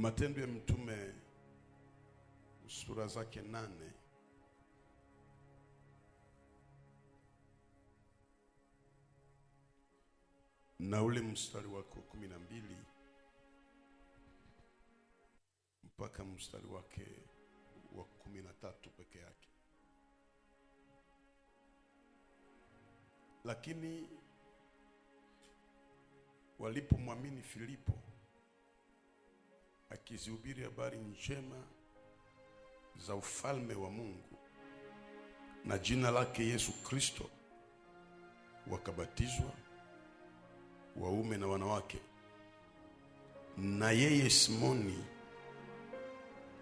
Matendo ya Mitume sura zake 8 na ule mstari wake 12 mpaka mstari wake wa 13 peke yake. Lakini walipomwamini Filipo akizihubiri habari njema za ufalme wa Mungu na jina lake Yesu Kristo, wakabatizwa waume na wanawake. Na yeye Simoni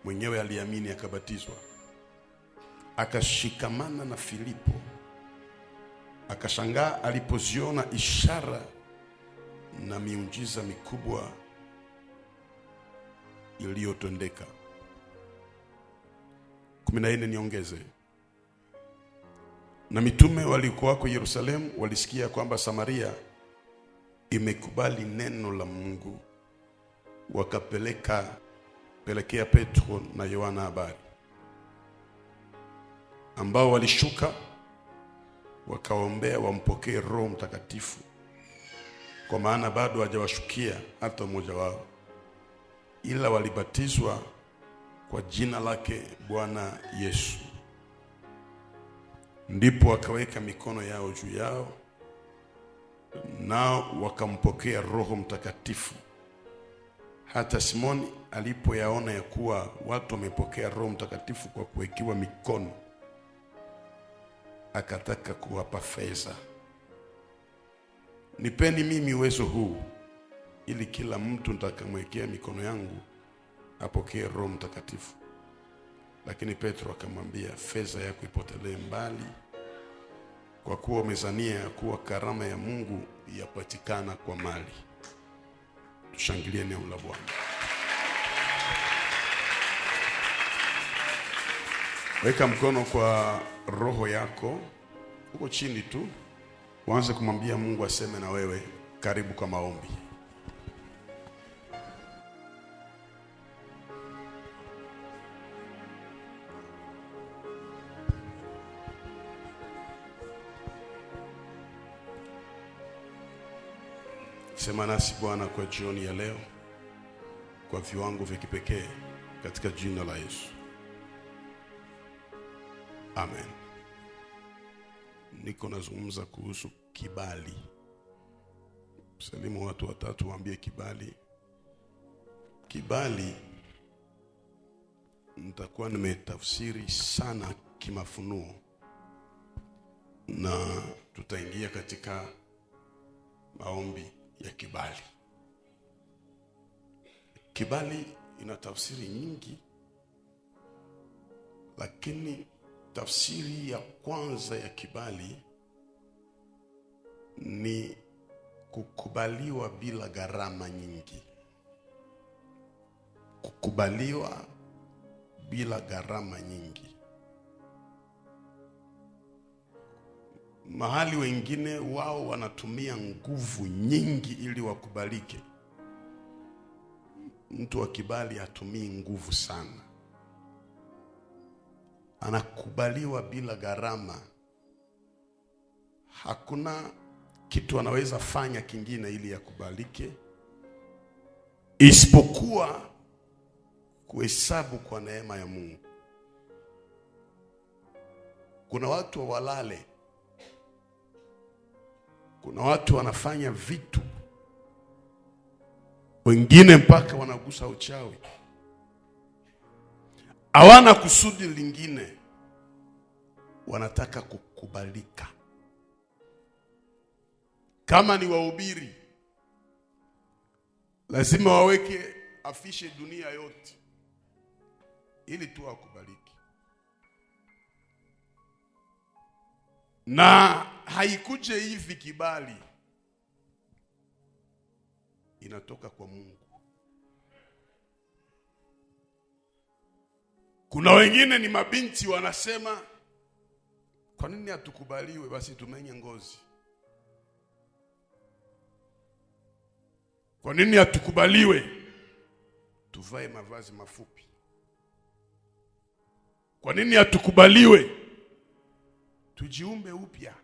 mwenyewe aliamini akabatizwa. Akashikamana na Filipo, akashangaa alipoziona ishara na miujiza mikubwa iliyotendeka. 14 niongeze. Na mitume walikuwa kwa Yerusalemu walisikia kwamba Samaria imekubali neno la Mungu, wakapelekea Petro na Yohana habari, ambao walishuka wakaombea wampokee Roho Mtakatifu, kwa maana bado hajawashukia hata mmoja wao, ila walibatizwa kwa jina lake Bwana Yesu. Ndipo wakaweka mikono yao juu yao, nao wakampokea Roho Mtakatifu. Hata Simoni alipoyaona ya kuwa watu wamepokea Roho Mtakatifu kwa kuwekewa mikono, akataka kuwapa fedha. Nipeni mimi uwezo huu, ili kila mtu nitakamwekea mikono yangu apokee Roho Mtakatifu. Lakini Petro akamwambia, fedha yako ipotelee mbali, kwa kuwa umezania kuwa karama ya Mungu yapatikana kwa mali. Tushangilie neno la Bwana. Weka mkono kwa roho yako, uko chini tu, uanze kumwambia Mungu aseme na wewe. Karibu kwa maombi. Sema nasi Bwana kwa jioni ya leo, kwa viwango vya kipekee, katika jina la Yesu. Amen. Niko nazungumza kuhusu kibali. Salimu watu watatu, waambie kibali. Kibali nitakuwa nimetafsiri sana kimafunuo, na tutaingia katika maombi ya kibali. Kibali ina tafsiri nyingi, lakini tafsiri ya kwanza ya kibali ni kukubaliwa bila gharama nyingi. Kukubaliwa bila gharama nyingi. Mahali wengine wao wanatumia nguvu nyingi ili wakubalike. Mtu wa kibali hatumii nguvu sana. Anakubaliwa bila gharama. Hakuna kitu anaweza fanya kingine ili akubalike, isipokuwa kuhesabu kwa neema ya Mungu. Kuna watu walale. Kuna watu wanafanya vitu, wengine mpaka wanagusa uchawi. Hawana kusudi lingine, wanataka kukubalika. Kama ni wahubiri, lazima waweke afishe dunia yote ili tu wakubaliki. Na haikuje hivi kibali, inatoka kwa Mungu. Kuna wengine ni mabinti wanasema, kwa nini hatukubaliwe? Basi tumenye ngozi. Kwa nini hatukubaliwe? tuvae mavazi mafupi? Kwa nini hatukubaliwe tujiumbe upya?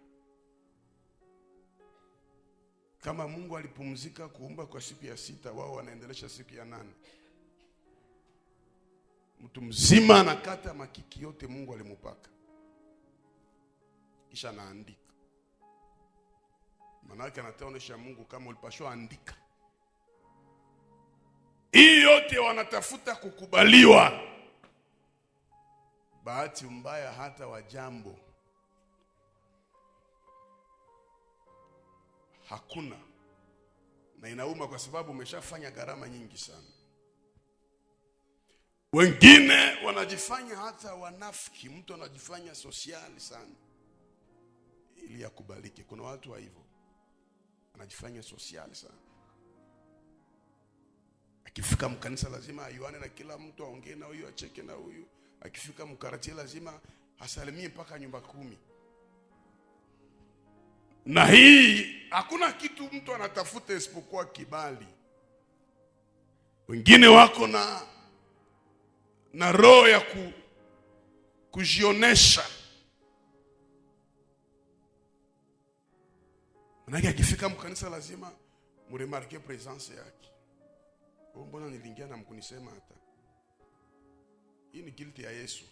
Kama Mungu alipumzika kuumba kwa siku ya 6, wao wanaendelesha siku ya 8. Mtu mzima anakata makiki yote Mungu alimupaka, kisha anaandika. Manake anataonesha Mungu kama ulipashwa andika. Hii yote wanatafuta kukubaliwa. Bahati mbaya hata wa jambo hakuna, na inauma kwa sababu umeshafanya gharama nyingi sana. Wengine wanajifanya hata wanafiki, mtu anajifanya sosiali sana ili akubalike. Kuna watu wa hivyo anajifanya sosiali sana, akifika mkanisa lazima ayuane na kila mtu, aongee na huyu, acheke na huyu. Akifika mkarati lazima asalimie mpaka nyumba 10. Na hii hakuna kitu mtu anatafuta isipokuwa kibali. Wengine wako na roho ya kujionesha. Manake akifika mkanisa lazima muremarke presence yake. Mbona nilingia na mkunisema hata. Hii ni guilty ya Yesu.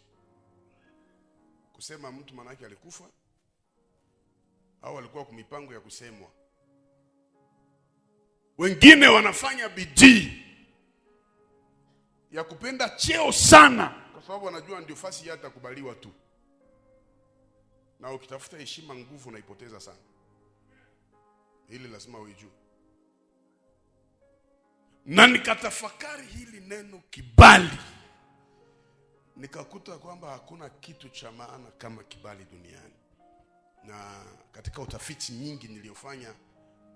Kusema mtu manake alikufa au alikuwa kumipango ya kusemwa. Wengine wanafanya bidii ya kupenda cheo sana kwa sababu wanajua ndio fasi hata kubaliwa tu. Na ukitafuta heshima, nguvu unaipoteza sana. Hili lazima uijue. Na nikatafakari hili neno kibali, nikakuta kwamba hakuna kitu cha maana kama kibali duniani. Na katika utafiti nyingi niliyofanya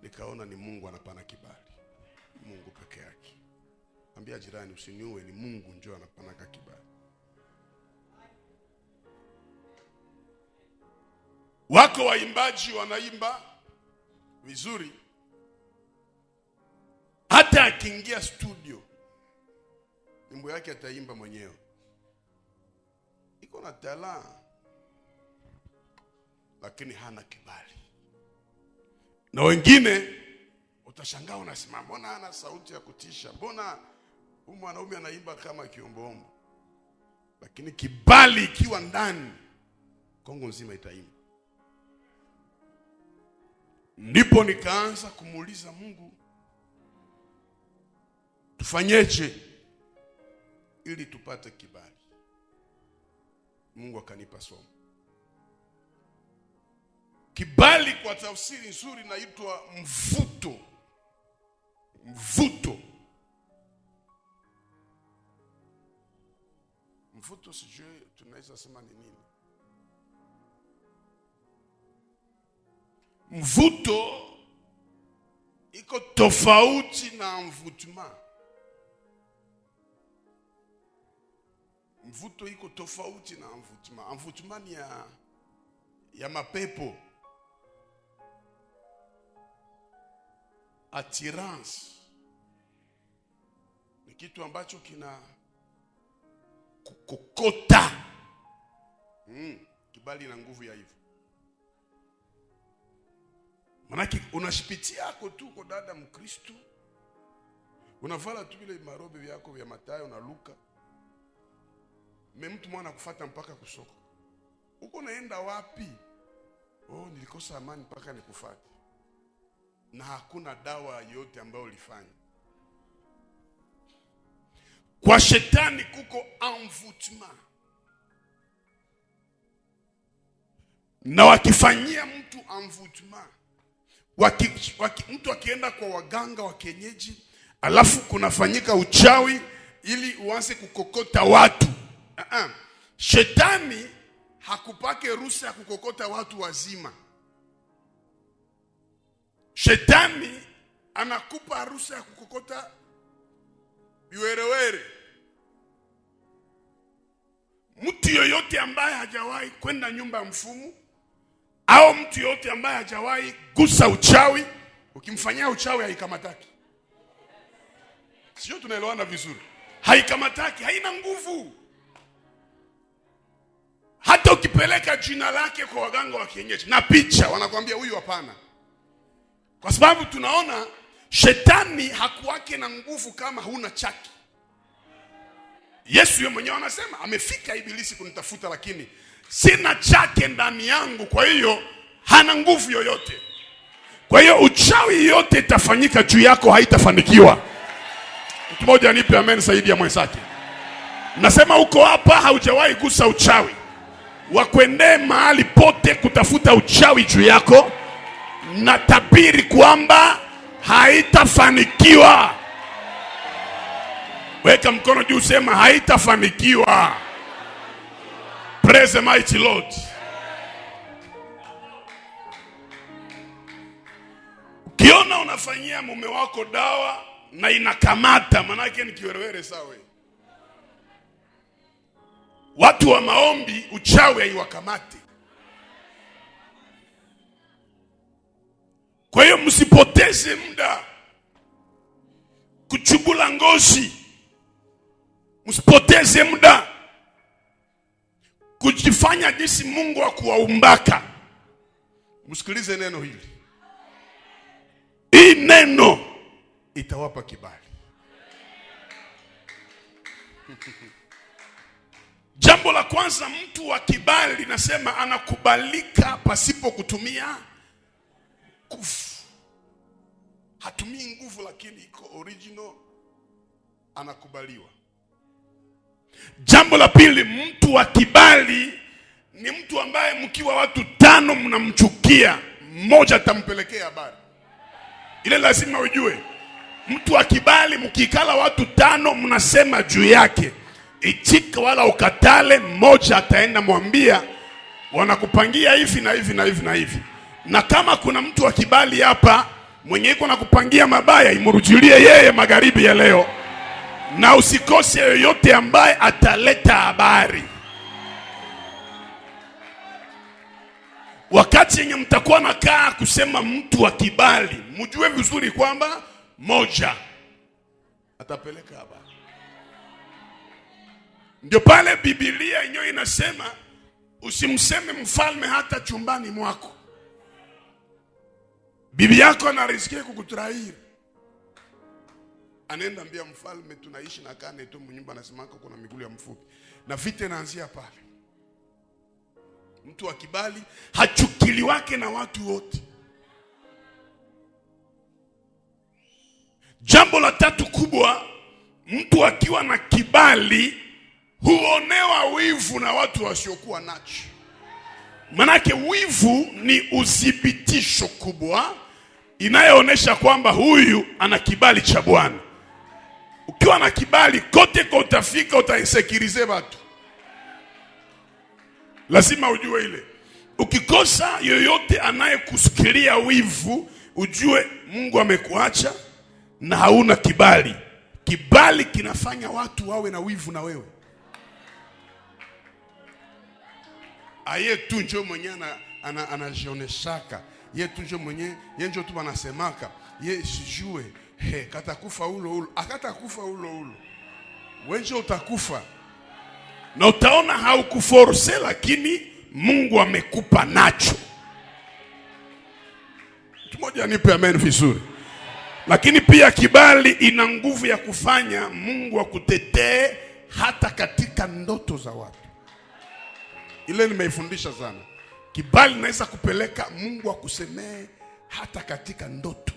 nikaona ni Mungu anapana kibali. Mungu peke yake. Ambia jirani usiniue, ni Mungu njoo anapana kibali. Wako waimbaji wanaimba vizuri, hata akiingia studio nyimbo yake ataimba mwenyewe. Iko na talanta lakini hana kibali. Na wengine utashangaa unasema mbona hana sauti ya kutisha, mbona huyu mwanaume anaimba kama kiomboombo. Lakini kibali ikiwa ndani, Kongo nzima itaimba. Ndipo nikaanza kumuuliza Mungu, tufanyeje ili tupate kibali? Mungu akanipa somo. Kibali kwa tafsiri nzuri inaitwa mvuto. Mvuto. Mvuto sijui tunaweza sema ni nini. Mvuto iko tofauti na mvutuma. Mvuto iko tofauti na mvutuma. Mvutuma ni ya mapepo. Attirance ni kitu ambacho kina kukokota. Kibali na nguvu ya hivyo. Manake unashipitia yako tu kwa dada Mkristo, unavala tu vile marobe vyako vya Mathayo na Luka, mtu mwana kufuata mpaka kusoko. Uko naenda wapi? Nilikosa amani mpaka nikufuate. Na hakuna dawa yote ambayo ulifanya. Kwa shetani kuko envoûtement. Na wakifanyia mtu envoûtement, mtu akienda kwa waganga wa kienyeji, alafu kunafanyika uchawi ili uanze kukokota watu. Shetani hakupake ruhusa ya kukokota watu wazima. Shetani anakupa ruhusa ya kukokota viwerewere. Mtu yoyote ambaye hajawahi kwenda nyumba ya mfumu, au mtu yoyote ambaye hajawahi gusa uchawi, ukimfanyia uchawi haikamataki. Sio tunaelewana vizuri? haikamataki, haina nguvu. Hata ukipeleka jina lake kwa waganga wa kienyeji na picha, wanakuambia huyu hapana. Kwa sababu tunaona shetani hakuwake na nguvu kama huna chaki. Yesu yeye mwenyewe anasema, amefika ibilisi kunitafuta lakini sina chake ndani yangu, kwa hiyo hana nguvu yoyote. Kwa hiyo uchawi yote itafanyika juu yako haitafanikiwa. Mtu mmoja nipe amen zaidi ya mwenzake. Nasema uko hapa haujawahi gusa uchawi, wakwendee mahali pote kutafuta uchawi juu yako, na tabiri kwamba haitafanikiwa. Weka mkono juu, sema haitafanikiwa. Praise the mighty Lord. Ukiona unafanyia mume wako dawa na inakamata, manake ni kiwerewere sawa. Watu wa maombi uchawi haiwakamati. Kwa hiyo msipoteze muda kuchubula ngozi. Msipoteze muda kujifanya jinsi Mungu akuwaumbaka. Msikilize neno hili. Hii neno itawapa kibali. Jambo la kwanza, mtu wa kibali nasema anakubalika pasipo kutumia nguvu. Hatumii nguvu lakini iko original, anakubaliwa. Jambo la pili, mtu wa kibali ni mtu ambaye mkiwa watu 5 mnamchukia, mmoja atampelekea habari. Ile lazima ujue. Mtu wa kibali mkikala watu 5 mnasema juu yake, itika wala ukatale, mmoja ataenda mwambia wanakupangia hivi na hivi na hivi na hivi. Na kama kuna mtu wa kibali hapa mwenye iko nakupangia mabaya, imurudilie yeye magharibi ya leo, na usikose yoyote ambaye ataleta habari. Wakati yenye mtakuwa nakaa kusema mtu wa kibali, mjue vizuri kwamba moja atapeleka habari. Ndio pale Biblia yenyewe inasema usimseme mfalme hata chumbani mwako. Bibi yako anarisikia kukutrairi, anaenda mbia mfalme, tunaishi na kane tu mnyumba, anasema kuna miguu ya mfupi, na vita inaanzia pale. Mtu wa kibali hachukili wake na watu wote. Jambo la tatu kubwa, mtu akiwa na kibali huonewa wivu na watu wasiokuwa nacho. Manake wivu ni udhibitisho kubwa inayoonesha kwamba huyu ana kibali cha Bwana. Ukiwa na kibali kote kwa utafika, utaisekirize watu. Lazima ujue ile. Ukikosa yoyote anayekusikilia wivu, ujue Mungu amekuacha na hauna kibali. Kibali kinafanya watu wawe na wivu na wewe. Aye tu njo mwenye anajioneshaka. Ye tu njo mwenye, ye njo tu wanasemaka. Ye sijue, katakufa ulo. Akatakufa ulo. Wenjo utakufa. Na utaona haukuforce, lakini Mungu amekupa nacho. Mtu mmoja nipe amen vizuri. Lakini pia kibali ina nguvu ya kufanya Mungu akutetee hata katika ndoto za watu. Ile nimeifundisha sana. Kibali inaweza kupeleka Mungu akusemee hata katika ndoto.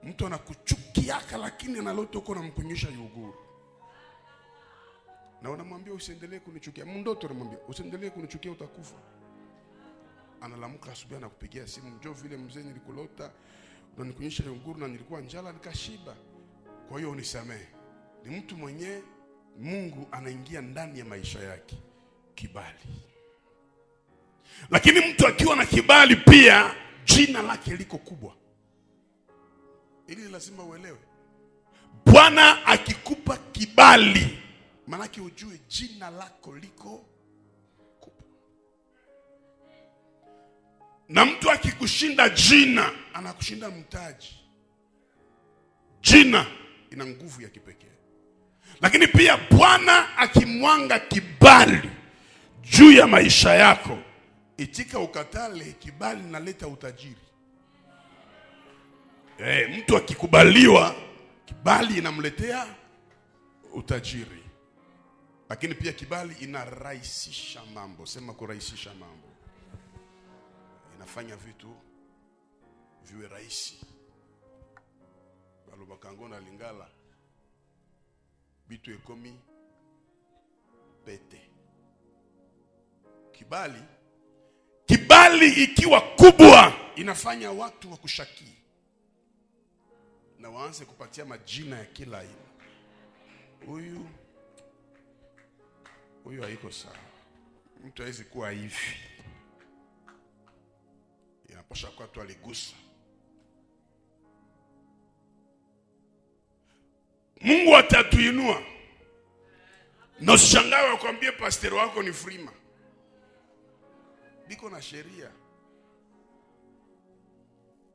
Mtu anakuchukiaka lakini analota uko namkunyisha yuguru. Na unamwambia usiendelee kunichukia. Mndoto unamwambia usiendelee kunichukia utakufa. Analamuka asubuhi na kupigia simu, njoo vile mzee nilikulota na nikunyisha yuguru na nilikuwa njala nikashiba. Kwa hiyo unisamee. Ni mtu mwenye Mungu anaingia ndani ya maisha yake. Kibali. Lakini mtu akiwa na kibali pia jina lake liko kubwa. Ili lazima uelewe. Bwana akikupa kibali, manake ujue jina lako liko kubwa. Na mtu akikushinda jina, anakushinda mtaji. Jina ina nguvu ya kipekee. Lakini pia Bwana akimwanga kibali juu ya maisha yako, itika ukatale. Kibali naleta utajiri. Mtu akikubaliwa, kibali inamletea utajiri. Lakini pia kibali inarahisisha mambo. Sema kurahisisha mambo. Inafanya vitu viwe rahisi. Balo bakangona lingala bitu ekomi pete. Kibali ikiwa kubwa inafanya watu wakushaki na waanze kupatia majina ya kila aina. Huyu haiko sawa. Mtu hawezi kuwa hivi. Inapaswa kwa tu aligusa. Mungu atatuinua. Na usishangae wakwambie pastor wako ni frima. Biko na sheria.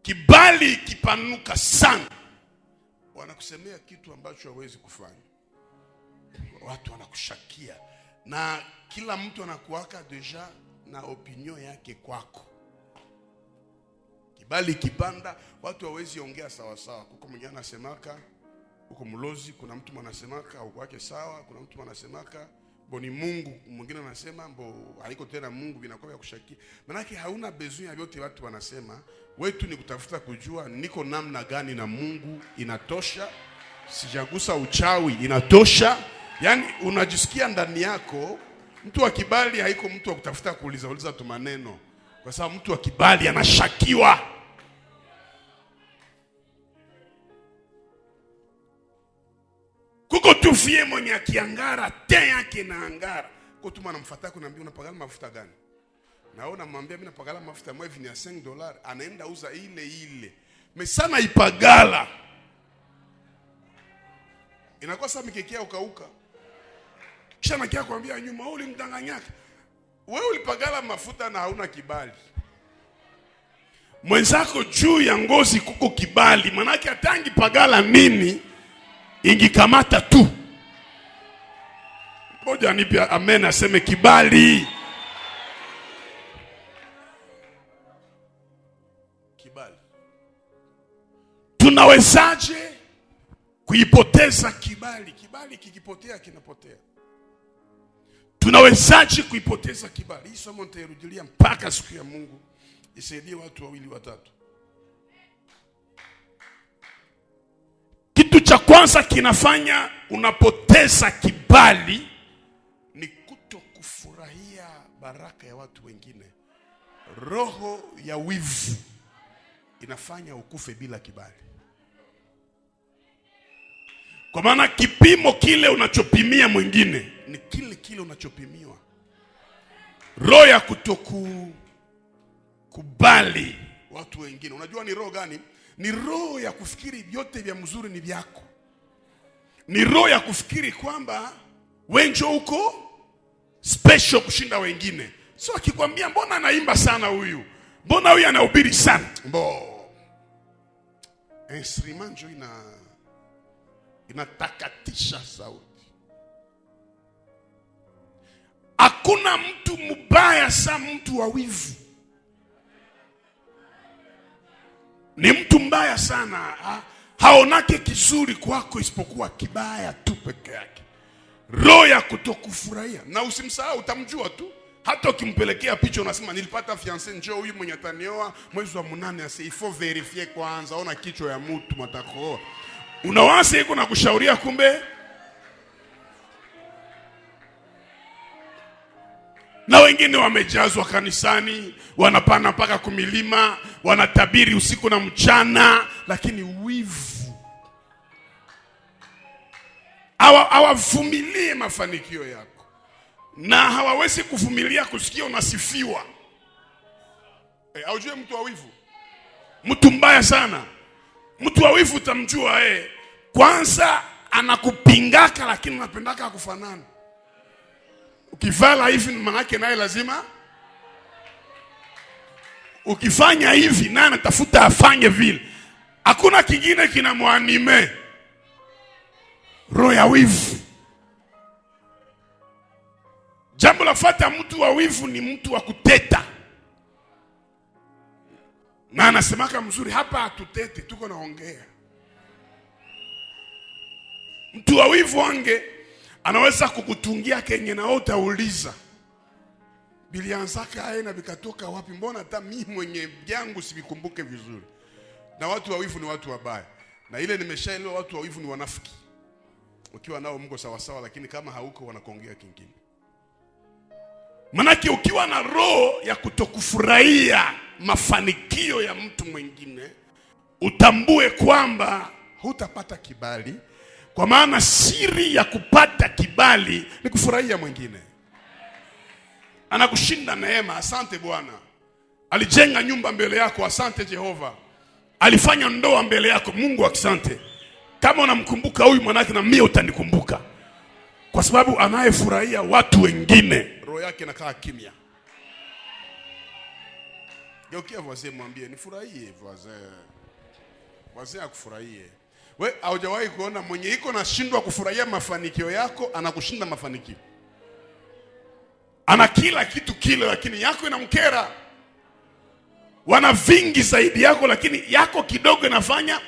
Kibali kipanuka sana, wanakusemea kitu ambacho hawezi kufanya. Watu wanakushakia. Na kila mtu anakuwaka deja na opinion yake kwako. Kibali kipanda, watu hawezi ongea sawa sawa. Kuko mwingine anasemaka uko mlozi, kuna mtu mwanasemaka au kwake sawa, kuna mtu mwanasemaka boni Mungu, mwingine anasema mbo haiko tena Mungu, vinakuwa vya kushakia. Manake hauna besoin ya vyote watu wanasema. Wetu ni kutafuta kujua niko namna gani na Mungu, inatosha. Sijagusa uchawi, inatosha. Yani unajisikia ndani yako. Mtu wa kibali haiko mtu wa kutafuta kuuliza tu maneno, kwa sababu mtu wa kibali anashakiwa. Kuko tufie mwenye akiangara te yake na angara. Kwa tuma namfuata kunambia unapagala mafuta gani? Naona mwambia mimi napagala mafuta mwevi ni ya $5, anaenda uza ile. Mesana ipagala. Inakuwa sasa mikekea ukauka. Kisha nakia kuambia nyuma wewe ulimdanganyaka. Wewe ulipagala mafuta na hauna kibali. Mwenzako juu ya ngozi kuko kibali, manake atangi pagala nini ingikamata tu. Ngoja nipe amen aseme kibali. Kibali. Tunawezaje kuipoteza kibali? Kibali kikipotea kinapotea. Tunawezaje kuipoteza kibali? Hii somo nitairudilia mpaka siku ya Mungu. Isaidie watu wawili watatu. Kitu cha kwanza kinafanya unapoteza kibali ni kutokufurahia baraka ya watu wengine. Roho ya wivu inafanya ukufe bila kibali. Kwa maana kipimo kile unachopimia mwingine ni kile unachopimiwa. Roho ya kutokubali watu wengine. Unajua ni roho gani? Ni roho ya kufikiri vyote vya mzuri ni vyako. Ni roho ya kufikiri kwamba wenjo uko special kushinda wengine. So akikwambia mbona anaimba sana huyu, mbona huyu anahubiri sana, instrument jo inatakatisha sauti. Hakuna mtu mbaya sa mtu wa wivu. Ni mtu mbaya sana, haonake kizuri kwako isipokuwa kibaya tu peke yake. Roho ya kutokufurahia. Na usimsahau, utamjua tu. Hata ukimpelekea picha unasema nilipata fiancé, njoo huyu mwenye atanioa mwezi wa 8, ase il faut vérifier kwanza, ona kichwa ya mtu matako. Unawaza iko na kushauria, kumbe na wengine wamejazwa kanisani, wanapana mpaka kumilima, wanatabiri usiku na mchana, lakini wivu. Hawavumilie mafanikio yako. Na hawawezi kuvumilia kusikia unasifiwa. Aujue mtu wa wivu? Mtu mbaya sana. Mtu wa wivu utamjua kwanza anakupingaka lakini unapendaka kufanana. Ukivala hivi manake naye lazima. Ukifanya hivi naye anatafuta afanye vile. Hakuna kingine kinamwanime. Roho ya wivu. Jambo la fuata, mtu wa wivu ni mtu wa kuteta. Na anasemaka mzuri, hapa hatutete, tuko naongea. Mtu wa wivu wange anaweza kukutungia kenye na utauliza, bilianzaka aina bikatoka wapi? Mbona hata mimi mwenye yangu sivikumbuke vizuri. Na watu wa wivu ni watu wabaya. Na ile nimeshaelewa, watu wa wivu ni wanafiki. Ukiwa nao mko sawa sawa, lakini kama hauko wanakuongea kingine. Manake ukiwa na roho ya kutokufurahia mafanikio ya mtu mwingine, utambue kwamba hutapata kibali. Kwa maana siri ya kupata kibali ni kufurahia mwingine. Anakushinda neema, asante Bwana. Alijenga nyumba mbele yako, asante Jehova. Alifanya ndoa mbele yako, Mungu asante. Kama unamkumbuka huyu, manake na mimi utanikumbuka. Kwa sababu anayefurahia watu wengine, roho yake inakaa kimya. Geukia wazee, mwambie nifurahie wazee. Wazee akufurahie. Wewe haujawahi kuona mwenye iko nashindwa kufurahia mafanikio yako anakushinda mafanikio? Ana kila kitu kile, lakini yako inamkera. Wana vingi zaidi yako, lakini yako kidogo inafanya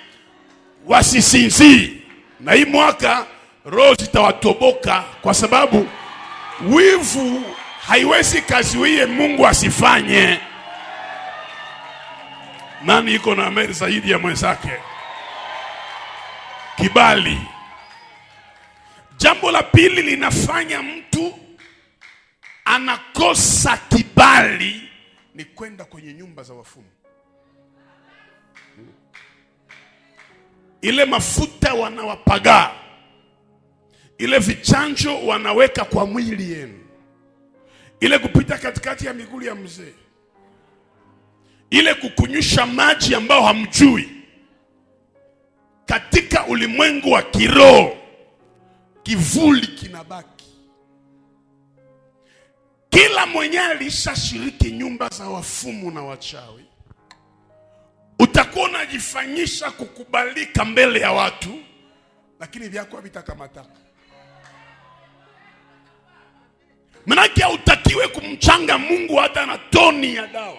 wasisinzi. Na hii mwaka roho zitawatoboka, kwa sababu wivu haiwezi kaziwie Mungu asifanye. Nani iko na ameri zaidi ya mwenzake? Kibali. Jambo la pili linafanya mtu anakosa kibali ni kwenda kwenye nyumba za wafumu. Ile mafuta wanawapaga, ile vichanjo wanaweka kwa mwili yenu, ile kupita katikati ya miguu ya mzee, ile kukunyusha maji ambao hamjui. Katika ulimwengu wa kiroho, kivuli kinabaki. Kila mwenye alishashiriki nyumba za wafumu na wachawi, utakuwa unajifanyisha kukubalika mbele ya watu, lakini vyako havitakamataka. Manake hautakiwe kumchanga Mungu hata na toni ya dawa.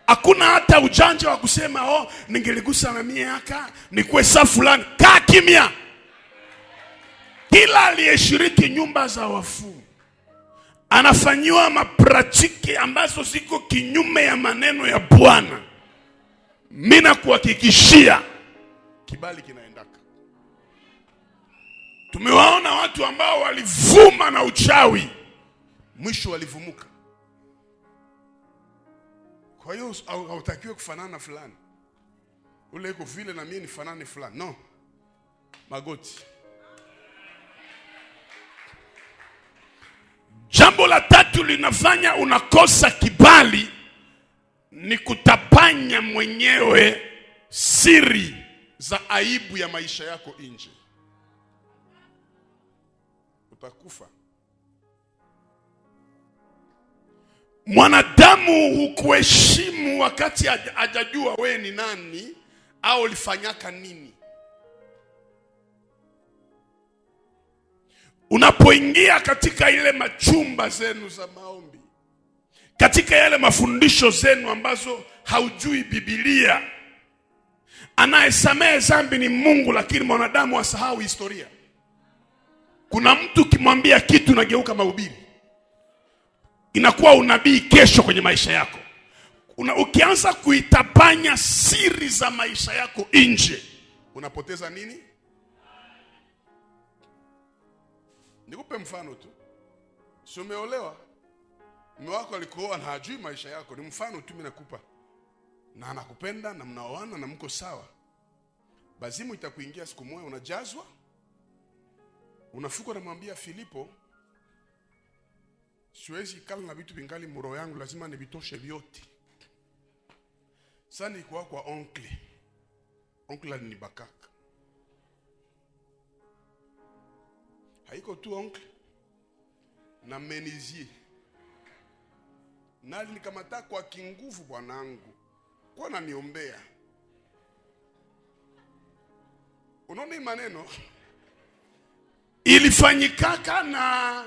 Hakuna hata ujanja wa kusema ningeligusa na miaka nikuwe saa fulani. Kaa kimya. Kila aliyeshiriki nyumba za wafumu anafanyiwa mapratiki ambazo ziko kinyume ya maneno ya Bwana. Mimi nakuhakikishia kibali kinaendaka. Tumewaona watu ambao walivuma na uchawi, mwisho walivumuka. Kwa hiyo hautakiwe kufanana na fulani. Ule iko vile na mimi nifanane fulani. No. Magoti. Jambo la tatu linafanya unakosa kibali ni kutapanya mwenyewe siri za aibu ya maisha yako nje. Utakufa. Mwanadamu hukuheshimu wakati hajajua we ni nani au ulifanyaka nini. Unapoingia katika ile machumba zenu za maombi, katika yale mafundisho zenu ambazo haujui Biblia, anayesamehe dhambi ni Mungu, lakini mwanadamu asahau historia. Kuna mtu kimwambia kitu nageuka mahubiri, inakuwa unabii kesho kwenye maisha yako. Ukianza kuitapanya siri za maisha yako nje, unapoteza nini? Nikupe mfano tu. Si umeolewa, mume wako alikuoa na hajui maisha yako. Ni mfano tu mimi nakupa. Na anakupenda na mnaoana na mko sawa. Bazimu itakuingia siku moja, unajazwa. Unafuka na mwambia Filipo, siwezi kala na vitu vingali muro yangu, lazima nivitoshe vyote. Sasa nilikuwa kwa oncle. Oncle alinibakaka. Haiko tu oncle na menizie. Nali nikamata kwa kinguvu bwanangu. Kwa na niombea. Unaona maneno ilifanyikaka na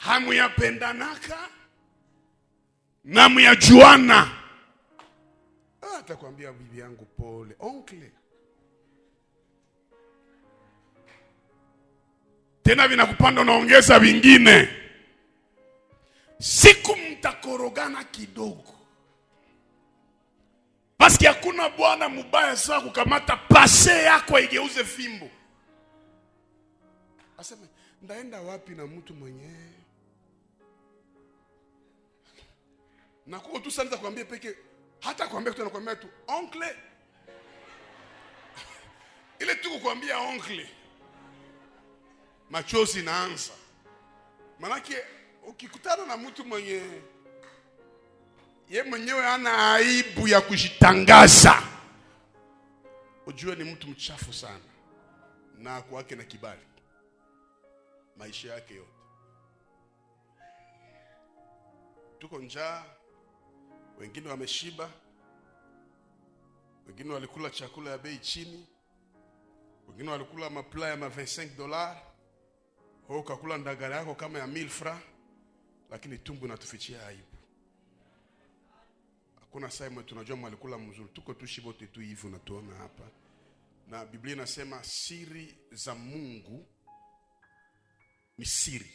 hamuyapendanaka na muyajuana. Atakwambia bibi yangu pole, onkle. Tena vinakupanda unaongeza vingine. Siku mtakorogana kidogo. Paski hakuna bwana mubaya sawa kukamata pase yako igeuze fimbo. Aseme, ndaenda wapi na mtu mwenyewe? Na kwa tu sasa kuambia peke, hata kuambia tu anakuambia tu oncle. Ile tu kuambia oncle. Machozi naanza. Manake ukikutana na mtu mwenyewe ye mwenyewe ana aibu ya kujitangaza, ujue ni mtu mchafu sana, na kwake na kibali maisha yake yote. Tuko njaa, wengine wameshiba, wengine walikula chakula ya bei chini, wengine walikula mapla ya $25, wewe ukakula ndagara yako kama ya 1000 francs, lakini tumbo inatufichia aibu. Hakuna saa mwe tunajua mwalikula mzuri, tuko tu shibote tu hivi unatuona hapa. Na Biblia inasema siri za Mungu ni siri.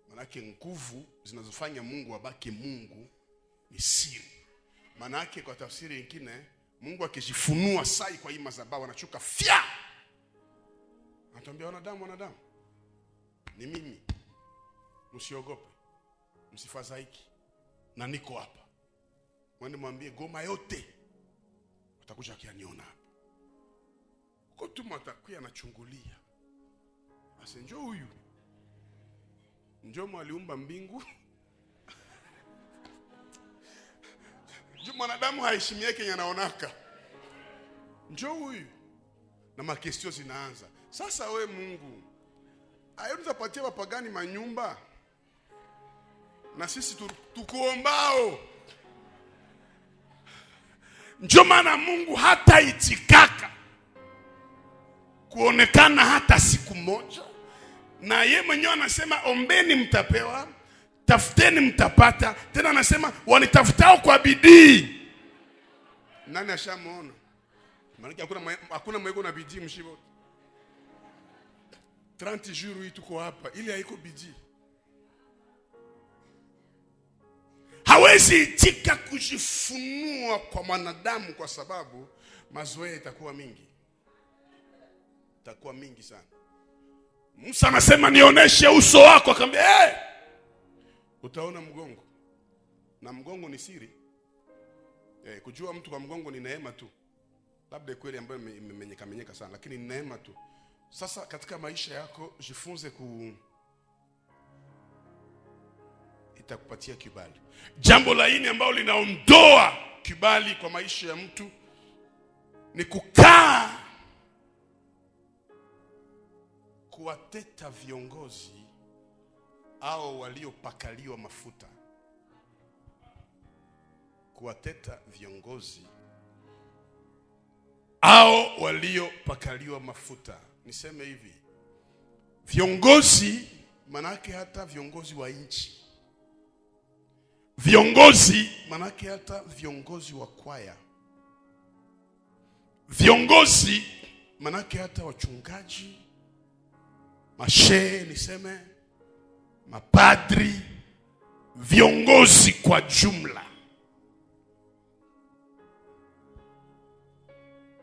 Manake nguvu zinazofanya Mungu abaki Mungu ni siri. Manake kwa tafsiri nyingine, Mungu akijifunua sai kwa hii madhabahu anachuka fya. Anatuambia wanadamu, ni mimi. Msiogope. Msifadhaike. Na niko hapa. Mwende mwambie Goma yote watakuja kianiona hapa. Kwa tu matakuya anachungulia. Ase njoo huyu. Njoo mwaliumba mbingu. Njoo mwanadamu haishimie kenye anaonaka. Njoo huyu. Na makestio zinaanza. Sasa we Mungu, ayo tuzapatia wapagani manyumba, na sisi tukuombao. Njoo maana Mungu hata itikaka kuonekana hata siku moja. Na yeye mwenyewe anasema ombeni mtapewa, tafuteni mtapata. Tena anasema wanitafutao kwa bidii. Nani ashamuona? Maana hakuna mwego na bidii mshibo. 30 jours hii tuko hapa, ili haiko bidii. Hawezi itika kujifunua kwa mwanadamu kwa sababu mazoea itakuwa mingi. Itakuwa mingi sana. Musa anasema nioneshe uso wako, akamwambia utaona mgongo. Na mgongo ni siri. Kujua mtu kwa mgongo ni neema tu. Labda kweli ambayo imemenyeka sana, lakini ni neema tu. Sasa katika maisha yako jifunze itakupatia kibali. Jambo la nne ambalo linaondoa kibali kwa maisha ya mtu ni kukaa kuwateta viongozi au waliopakaliwa mafuta. Kuwateta viongozi au waliopakaliwa mafuta. Niseme hivi, viongozi manake hata viongozi wa nchi, viongozi manake hata viongozi wa kwaya, viongozi manake hata wachungaji, mashehe, niseme mapadri, viongozi kwa jumla.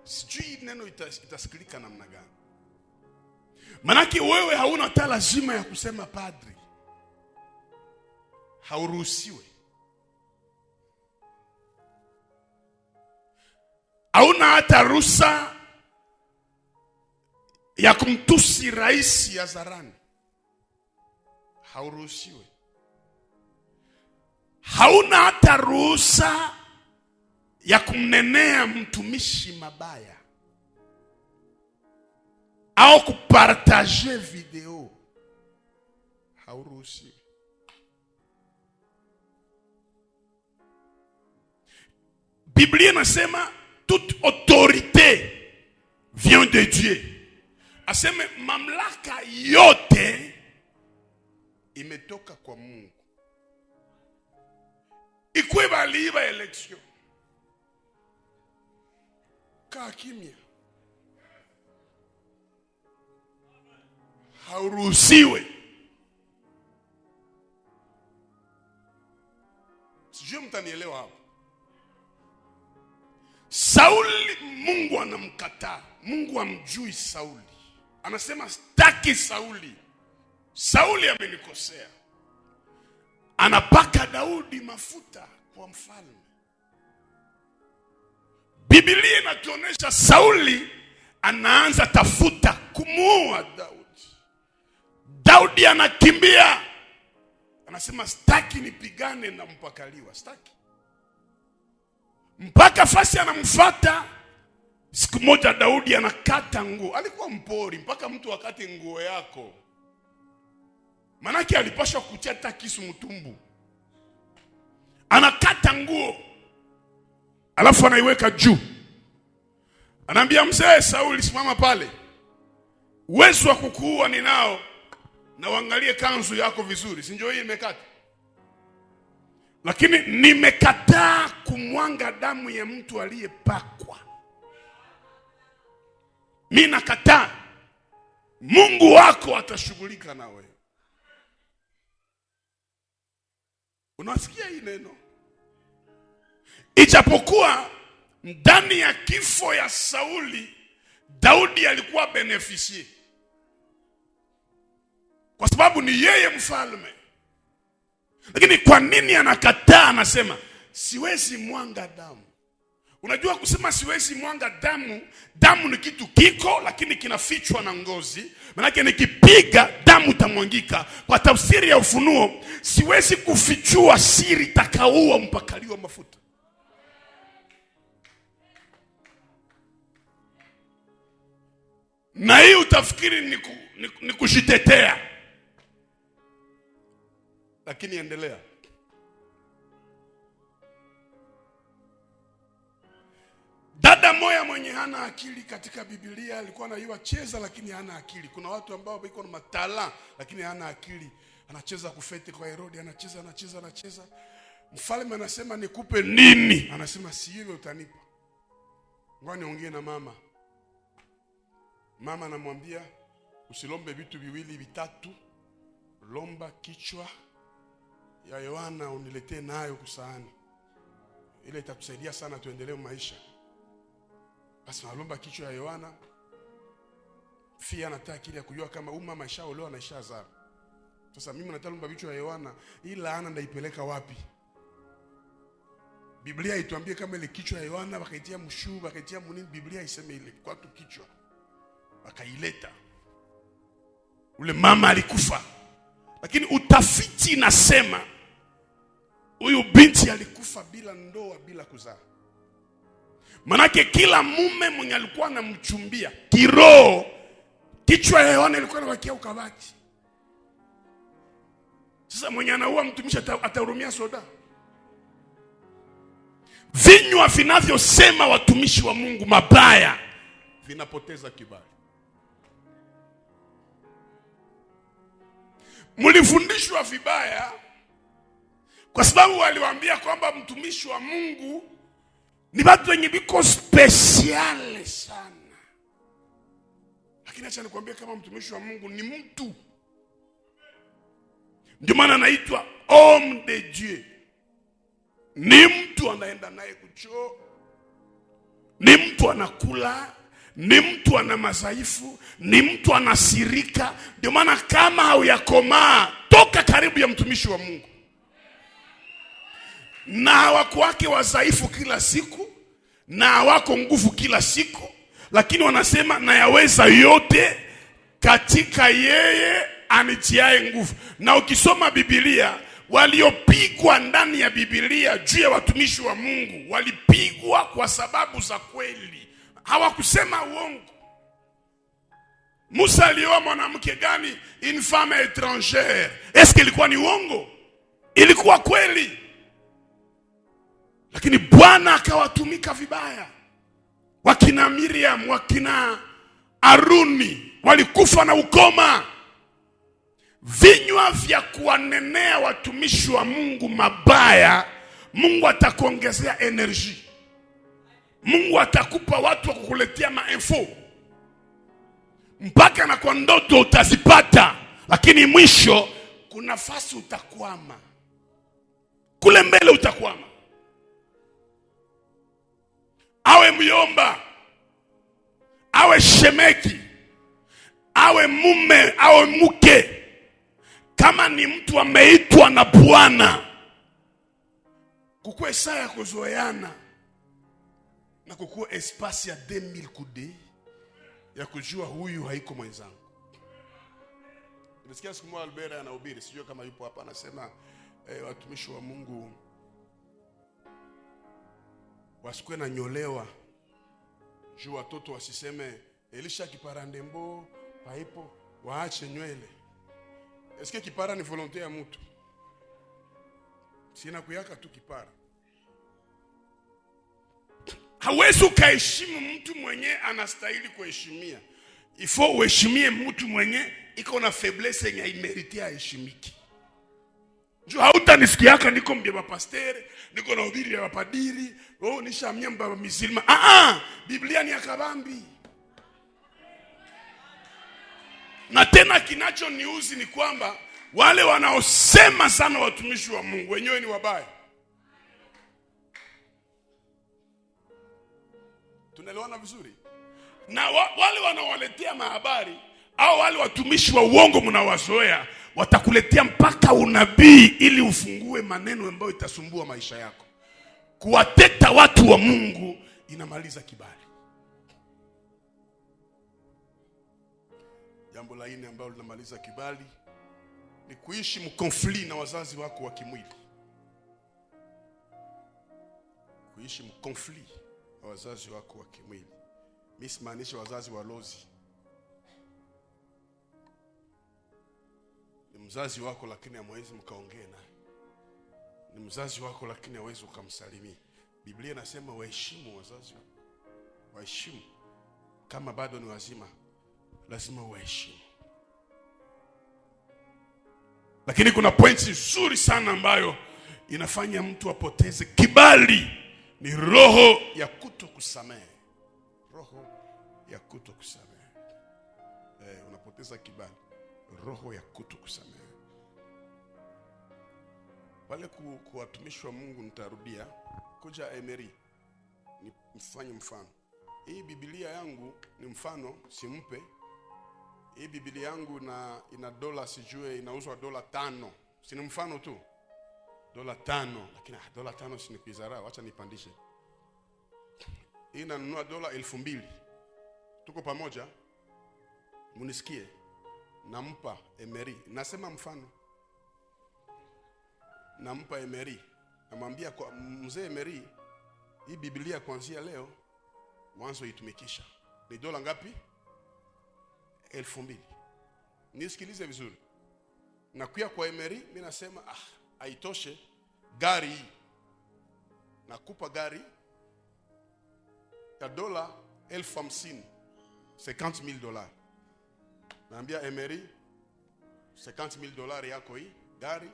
Sijui neno itasikilika namna gani. Manake wewe hauna hata lazima ya kusema padri. Hauruhusiwe. Hauna hata ruhusa ya kumtusi rais hadharani. Hauruhusiwe. Hauna hata ruhusa ya kumnenea mtumishi mabaya au kupartager video. Hauruhusiwi. Biblia inasema toute autorité vient de Dieu. Aseme mamlaka yote imetoka kwa Mungu. Ikwe baliiba election, kaa kimya, hauruhusiwe. Sijui mtanielewa hapo. Sauli Mungu anamkataa. Mungu hamjui Sauli. Anasema sitaki Sauli. Sauli amenikosea. Anapaka Daudi mafuta kwa mfalme. Biblia inatuonesha Sauli anaanza tafuta kumuua Daudi. Daudi anakimbia. Anasema sitaki nipigane na mpakaliwa, sitaki. Mpaka fasi anamfuata. Siku moja Daudi anakata nguo. Alikuwa mpori, mpaka mtu akate nguo yako. Manake alipaswa kutia hata kisu mtumbu. Anakata nguo, alafu anaiweka juu. Anaambia mzee Sauli, simama pale. Uwezo wa kukuua ninao, na uangalie kanzu yako vizuri. Si ndio hii imekata? Lakini nimekataa kumwanga damu ya mtu aliyepakwa. Mimi nakataa. Mungu wako atashughulika na wewe. Unasikia hii neno? Ijapokuwa ndani ya kifo ya Sauli Daudi alikuwa beneficie, kwa sababu ni yeye mfalme. Lakini kwa nini anakataa? Anasema siwezi mwanga damu. Unajua kusema siwezi mwanga damu, damu ni kitu kiko lakini kinafichwa na ngozi. Maana nikipiga damu tamwangika. Kwa tafsiri ya Ufunuo, siwezi kufichua siri takaua mpakaliwa mafuta. Na hii utafikiri ni kushitetea. Lakini endelea. Dada moya mwenye hana akili katika Biblia alikuwa anaiwa cheza lakini hana akili. Kuna watu ambao wako na matala lakini hana akili. Anacheza kufete kwa Herodi, anacheza. Mfalme anasema nikupe nini? Anasema si hivyo utanipa. Ngoja niongee na mama. Mama anamwambia usilombe vitu viwili vitatu. Lomba kichwa ya Yohana uniletee nayo kusahani. Ile itakusaidia sana tuendelee maisha. Basi nalomba kichwa ya Yohana. Fia anataka akili ya kujua kama mama ishaolewa na ishazaa. Sasa mimi nataka lomba vichwa ya Yohana, hii laana ndaipeleka wapi? Biblia ituambie kama ile kichwa ya Yohana wakaitia mshu, wakaitia munini, Biblia iseme ile kwa tu kichwa. Wakaileta. Ule mama alikufa. Lakini utafiti nasema huyu binti alikufa bila ndoa, bila kuzaa. Manake kila mume mwenye alikuwa anamchumbia kiroho, kichwa ya Yohana ilikuwa inawakia ukabati. Sasa mwenye anaua mtumishi atahurumia soda? Vinywa vinavyosema watumishi wa Mungu mabaya vinapoteza kibali. Mlifundishwa vibaya kwa sababu waliwaambia kwamba mtumishi wa Mungu ni watu wenye biko special sana. Lakini acha nikwambie kama mtumishi wa Mungu ni mtu. Ndio maana anaitwa homme de Dieu. Ni mtu anaenda naye kuchoo. Ni mtu anakula. Ni mtu ana madhaifu. Ni mtu anasirika. Ndio maana kama hauyakomaa, toka karibu ya mtumishi wa Mungu. Na hawako wake wadhaifu kila siku, na hawako nguvu kila siku, lakini wanasema na yaweza yote katika yeye anitiaye nguvu. Na ukisoma Biblia, waliopigwa ndani ya Biblia juu ya watumishi wa Mungu walipigwa kwa sababu za kweli, hawakusema uongo. Musa alioa mwanamke gani? Une femme étrangère. Est-ce que ilikuwa ni uongo? Ilikuwa kweli. Lakini Bwana akawatumika vibaya. Wakina Miriam, wakina Aruni walikufa na ukoma. vinywa vya kuwanenea watumishi wa Mungu mabaya, Mungu atakuongezea energy. Mungu atakupa watu wa kukuletea mainfo. Mpaka na kwa ndoto utazipata, lakini mwisho kuna nafasi utakwama. Kule mbele utakwama. Awe myomba, awe shemeki, awe mume, awe mke, kama ni mtu ameitwa na Bwana, kukue saa ya kuzoeana na kukue espasi ya 2000 kude ya kujua huyu haiko mwenzangu. Nimesikia siku moja Albert anahubiri, sijui kama yupo hapa, anasema watumishi wa Mungu wasikwe na nyolewa juu watoto wasiseme Elisha kipara ndembo haipo, waache nywele. Eske kipara ni volonté ya mtu? Sina kuyaka tu kipara. Hawezi ukaheshimu mtu mwenye anastahili kuheshimia. Ifo uheshimie mtu mwenye iko na faiblesse yenye imeritia heshimiki. Juu hautanisikiaka niko mbeba pastere, niko na hubiri ya padiri, nishamia mbaba mizilima. Biblia ni akabambi. Na tena kinacho niuzi ni kwamba wale wanaosema sana watumishi wa Mungu wenyewe ni wabaya. Tunaelewana vizuri? Na wale wanaowaletea mahabari au wale watumishi wa uongo mnawazoea, watakuletea mpaka unabii ili ufungue maneno ambayo itasumbua maisha yako. Kuwateta watu wa Mungu inamaliza kibali. Jambo la 4 ambalo linamaliza kibali ni kuishi mkonfli na wazazi wako wa kimwili. Kuishi mkonfli na wazazi wako wa kimwili. Mimi simaanisha wazazi walozi. Ni mzazi wako lakini hamwezi mkaongea naye. Ni mzazi wako lakini hawezi ukamsalimia. Biblia inasema waheshimu wazazi wako. Waheshimu. Kama bado ni wazima, lazima waheshimu. Lakini kuna pointi nzuri sana ambayo inafanya mtu apoteze kibali, ni roho ya kutokusamehe. Roho ya kutokusamehe. Unapoteza kibali, roho ya kutokusamehe. Pale kuwatumishi wa Mungu nitarudia, kuja Emery nifanye mfano. Hii Biblia yangu ni mfano, simpe. Hii Biblia yangu ina dola, sijue inauzwa $5. Si ni mfano tu. $5, lakini $5 si nikizarau, acha nipandishe. Hii nanunua $2,000. Tuko pamoja? Munisikie. Nampa Emery. Nasema mfano. Nampa Emery. Namwambia kwa mzee Emery, hii Biblia kuanzia leo mwanzo itumikisha. Ni dola ngapi? 2,000. Nisikilize vizuri. Na kuya kwa Emery, mimi nasema haitoshe, gari hii. Nakupa gari ya dola 50,000. $50,000. Naambia Emery, $50,000 yako hii, gari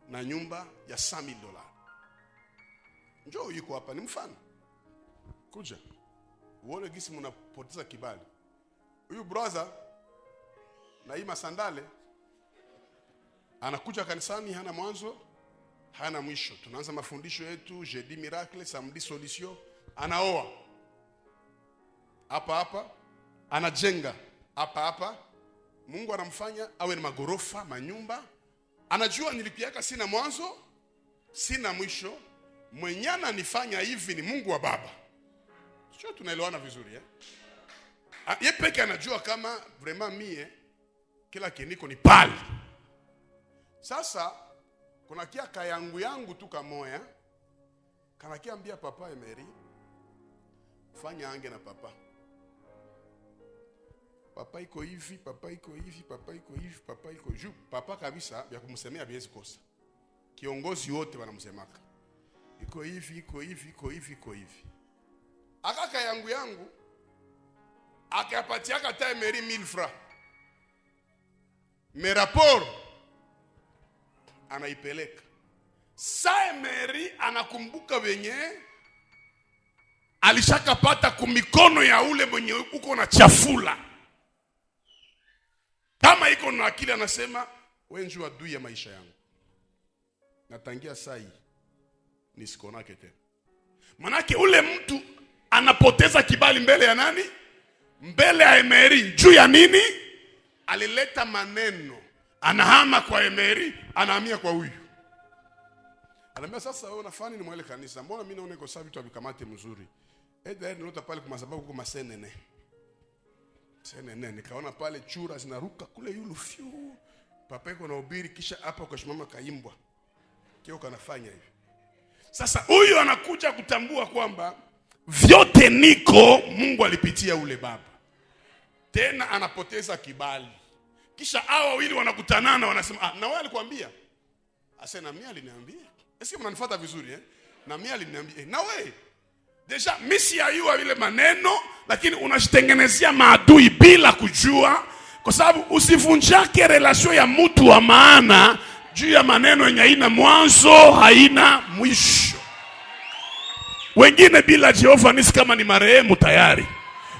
na nyumba ya $100,000. Njoo yuko hapa, ni mfano. Kuja. Uone gisi mnapoteza kibali. Huyu brother na hii masandale anakuja kanisani, hana mwanzo, hana mwisho. Tunaanza mafundisho yetu jeudi miracle, samedi solution, anaoa hapa, anajenga hapa. Mungu anamfanya awe na magorofa, manyumba. Anajua nilipiaka sina mwanzo, sina mwisho. Mwenyana nifanya hivi ni Mungu wa baba. Sio, tunaelewana vizuri yeye peke anajua kama vraiment mie kila kiniko ni pali. Sasa kuna kia yangu tu kamoya, kana kiambia papa Emery, fanya ange na papa. Papa iko hivi, papa iko hivi, papa iko hivi, papa iko juu. Papa kabisa ya kumsemea biezi kosa. Kiongozi wote wanamsemaka. Iko hivi, iko hivi, iko hivi, iko hivi. Akaka yangu akapatia kata Emery 1000 francs. Mais rapport anaipeleka. Saa Emery anakumbuka wenye alishakapata kumikono ya ule mwenye uko na chafula. Kama iko na akili anasema, wewe njoo adui ya maisha yangu. Natangia saa hii nisikonake tena. Manake ule mtu anapoteza kibali mbele ya nani? Mbele ya Emery. Juu ya nini? Alileta maneno. Anahama kwa Emery, anahamia kwa huyu. Anambia sasa wewe unafanya ni mwele kanisa. Mbona mimi naona iko sawa vitu vikamate mzuri. Nilota pale kwa sababu kwa masenene. Senene nikaona pale chura zinaruka kule yulu fiu. Papa yako anahubiri kisha hapa kwa shimama kaimbwa. Kio kanafanya hivi. Sasa huyu anakuja kutambua kwamba vyote niko Mungu alipitia ule baba. Tena anapoteza kibali. Kisha hao wawili wanakutanana wanasema, na wewe alikwambia? Asa na mimi aliniambia. Eske mnanifuata vizuri eh? Na mimi aliniambia. Na wewe deja misi ya ile maneno, lakini unashitengenezea maadui bila kujua, kwa sababu usivunjake relation ya mtu wa maana juu ya maneno yenye haina mwanzo, haina mwisho. Wengine bila Jehova Nisi kama ni marehemu tayari.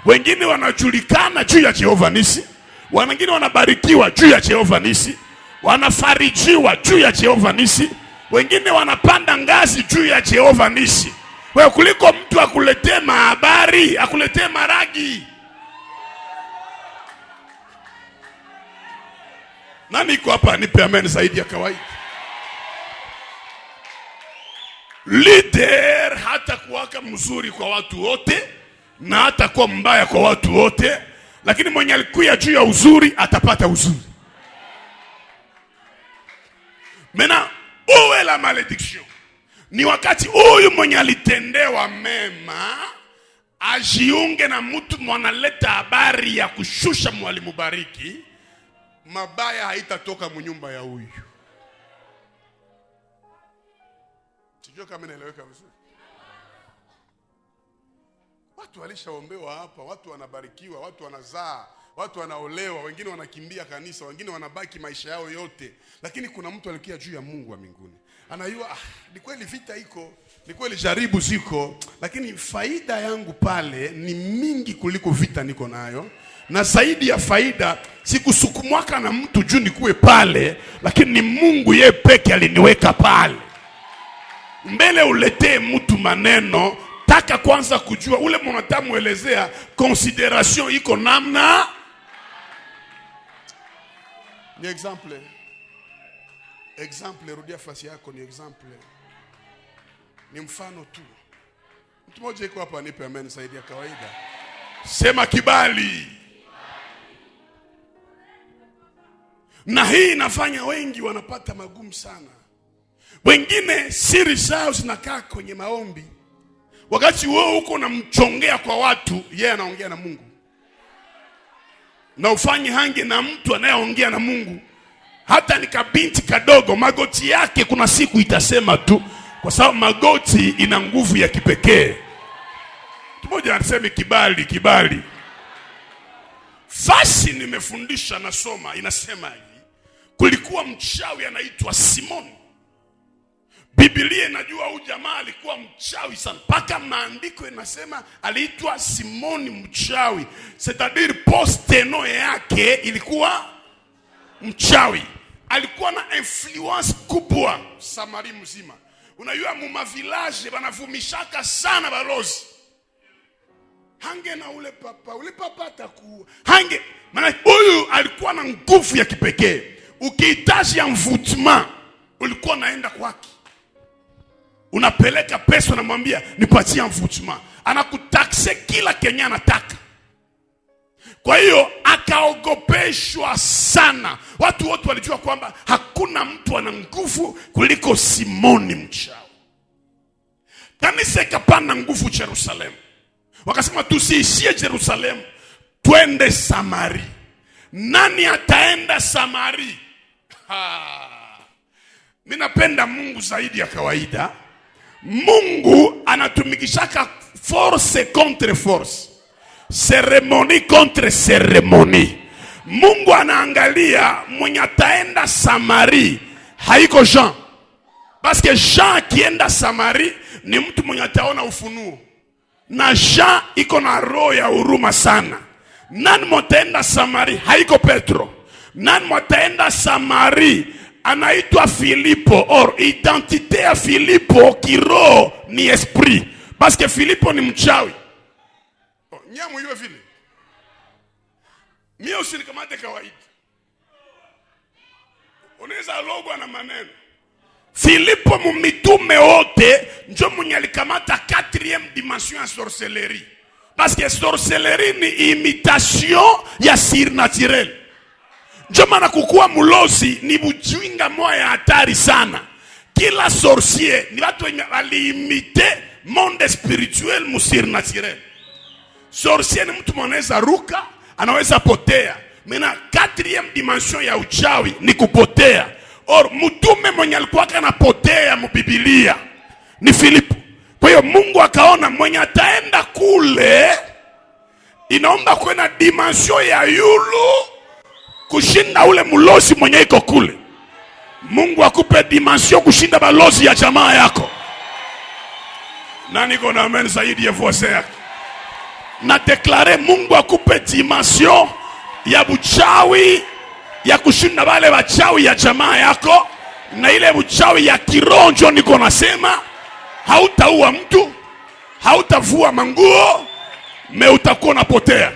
Wengine wanajulikana juu ya Jehova Nisi. Wengine wanabarikiwa juu ya Jehova Nisi. Wanafarijiwa juu ya Jehova Nisi. Wengine wanapanda ngazi juu ya Jehova Nisi. Wewe kuliko mtu akuletee mahabari, akuletee maragi. Nani iko hapa nipe amen zaidi ya kawaida? Leader hata kuwaka mzuri kwa watu wote na hata kuwa mbaya kwa watu wote, lakini mwenye alikuya juu ya uzuri atapata uzuri. Mena uwe la malediction. Ni wakati huyu mwenye alitendewa mema ajiunge na mtu mwanaleta habari ya kushusha mwalimu bariki, mabaya haitatoka mnyumba ya huyu. Sijui kama naeleweka vizuri. Watu walishaombewa hapa, watu wanabarikiwa, watu wanazaa, watu wanaolewa, wengine wanakimbia kanisa, wengine wanabaki maisha yao yote. Lakini kuna mtu alikia juu ya Mungu wa mbinguni. Anajua ni kweli vita iko, ni kweli jaribu ziko, lakini faida yangu pale ni mingi kuliko vita niko nayo. Na zaidi ya faida, sikusukumwaka na mtu juu nikuwe pale, lakini ni Mungu yeye peke aliniweka pale. Mbele uletee mtu maneno, taka kwanza kujua ule mwanadamu elezea consideration iko namna. Ni example rudia fasi yako, ni example. Ni mfano tu. Mtu mmoja yuko hapa nipe amen zaidi ya kawaida. Sema kibali. Na hii inafanya wengi wanapata magumu sana. Wengine siri zao zinakaa kwenye maombi. Wakati wewe uko unamchongea kwa watu, yeye anaongea na Mungu. Na ufanye hange na mtu anayeongea na Mungu. Hata nikabinti kadogo, magoti yake kuna siku itasema tu, kwa sababu magoti ina nguvu ya kipekee. Mmoja anasema kibali. Fasi nimefundisha nasoma inasema hivi. Kulikuwa mchawi anaitwa Simoni. Biblia inajua huyu jamaa alikuwa mchawi sana. Paka maandiko inasema aliitwa Simoni mchawi. C'est-à-dire posteno yake ilikuwa mchawi. Alikuwa na influence kubwa Samari mzima. Unajua muma village wanavumishaka sana balozi. Hange na ule papa atakuwa. Hange, maana huyu alikuwa na nguvu ya kipekee. Ukihitaji envoûtement, ulikuwa naenda kwake. Unapeleka pesa na mwambia nipatie envoûtement. Anakutaxe kila Kenya anataka. Kwa hiyo akaogopeshwa sana. Watu wote walijua kwamba hakuna mtu ana nguvu kuliko Simoni mchawi. Kanisa ikapanda nguvu Yerusalemu. Wakasema tusiishie Yerusalemu, twende Samari. Nani ataenda Samari? Mimi napenda Mungu zaidi ya kawaida. Mungu anatumikishaka force contre force, ceremony contre ceremony. Mungu anaangalia mwenye ataenda Samari haiko Jean. Parce que Jean akienda Samari ni mtu mwenye ataona ufunuo. Na Jean iko na roho ya huruma sana. Nani mtaenda Samari? Haiko Petro. Nani mtaenda Samari? Anaitwa Filipo. Or identité ya Filipo kiroho ni esprit. Parce que Filipo ni mchawi. Nyamu iwe vile. Mimi usinikamate kawaida. Unaweza logwa na maneno. Filipo mumitume wote njo mwenye alikamata 4e dimension ya sorcellerie. Parce que sorcellerie ni imitation ya surnaturel. Njo maana kukua mulozi ni bujinga moya hatari sana. Kila sorcier ni watu wenye waliimite monde spirituel mu surnaturel. Sorcier ni mtu mwanaweza ruka, anaweza potea. Mena 4e dimension ya uchawi ni kupotea. Or mtume mwenye alikuwa anapotea mu Biblia ni Filipo. Kwa hiyo Mungu akaona mwenye ataenda kule inaomba kwenda dimension ya yulu kushinda ule mulozi mwenye iko kule. Mungu akupe dimension kushinda balozi ya jamaa yako. Nani kona amen zaidi ya voice yako? Na deklare Mungu akupe dimension ya buchawi ya kushinda wale wachawi ya jamaa yako. Na ile uchawi ya kironjo niko nasema hautaua mtu, hautavua manguo, utakuwa unapotea.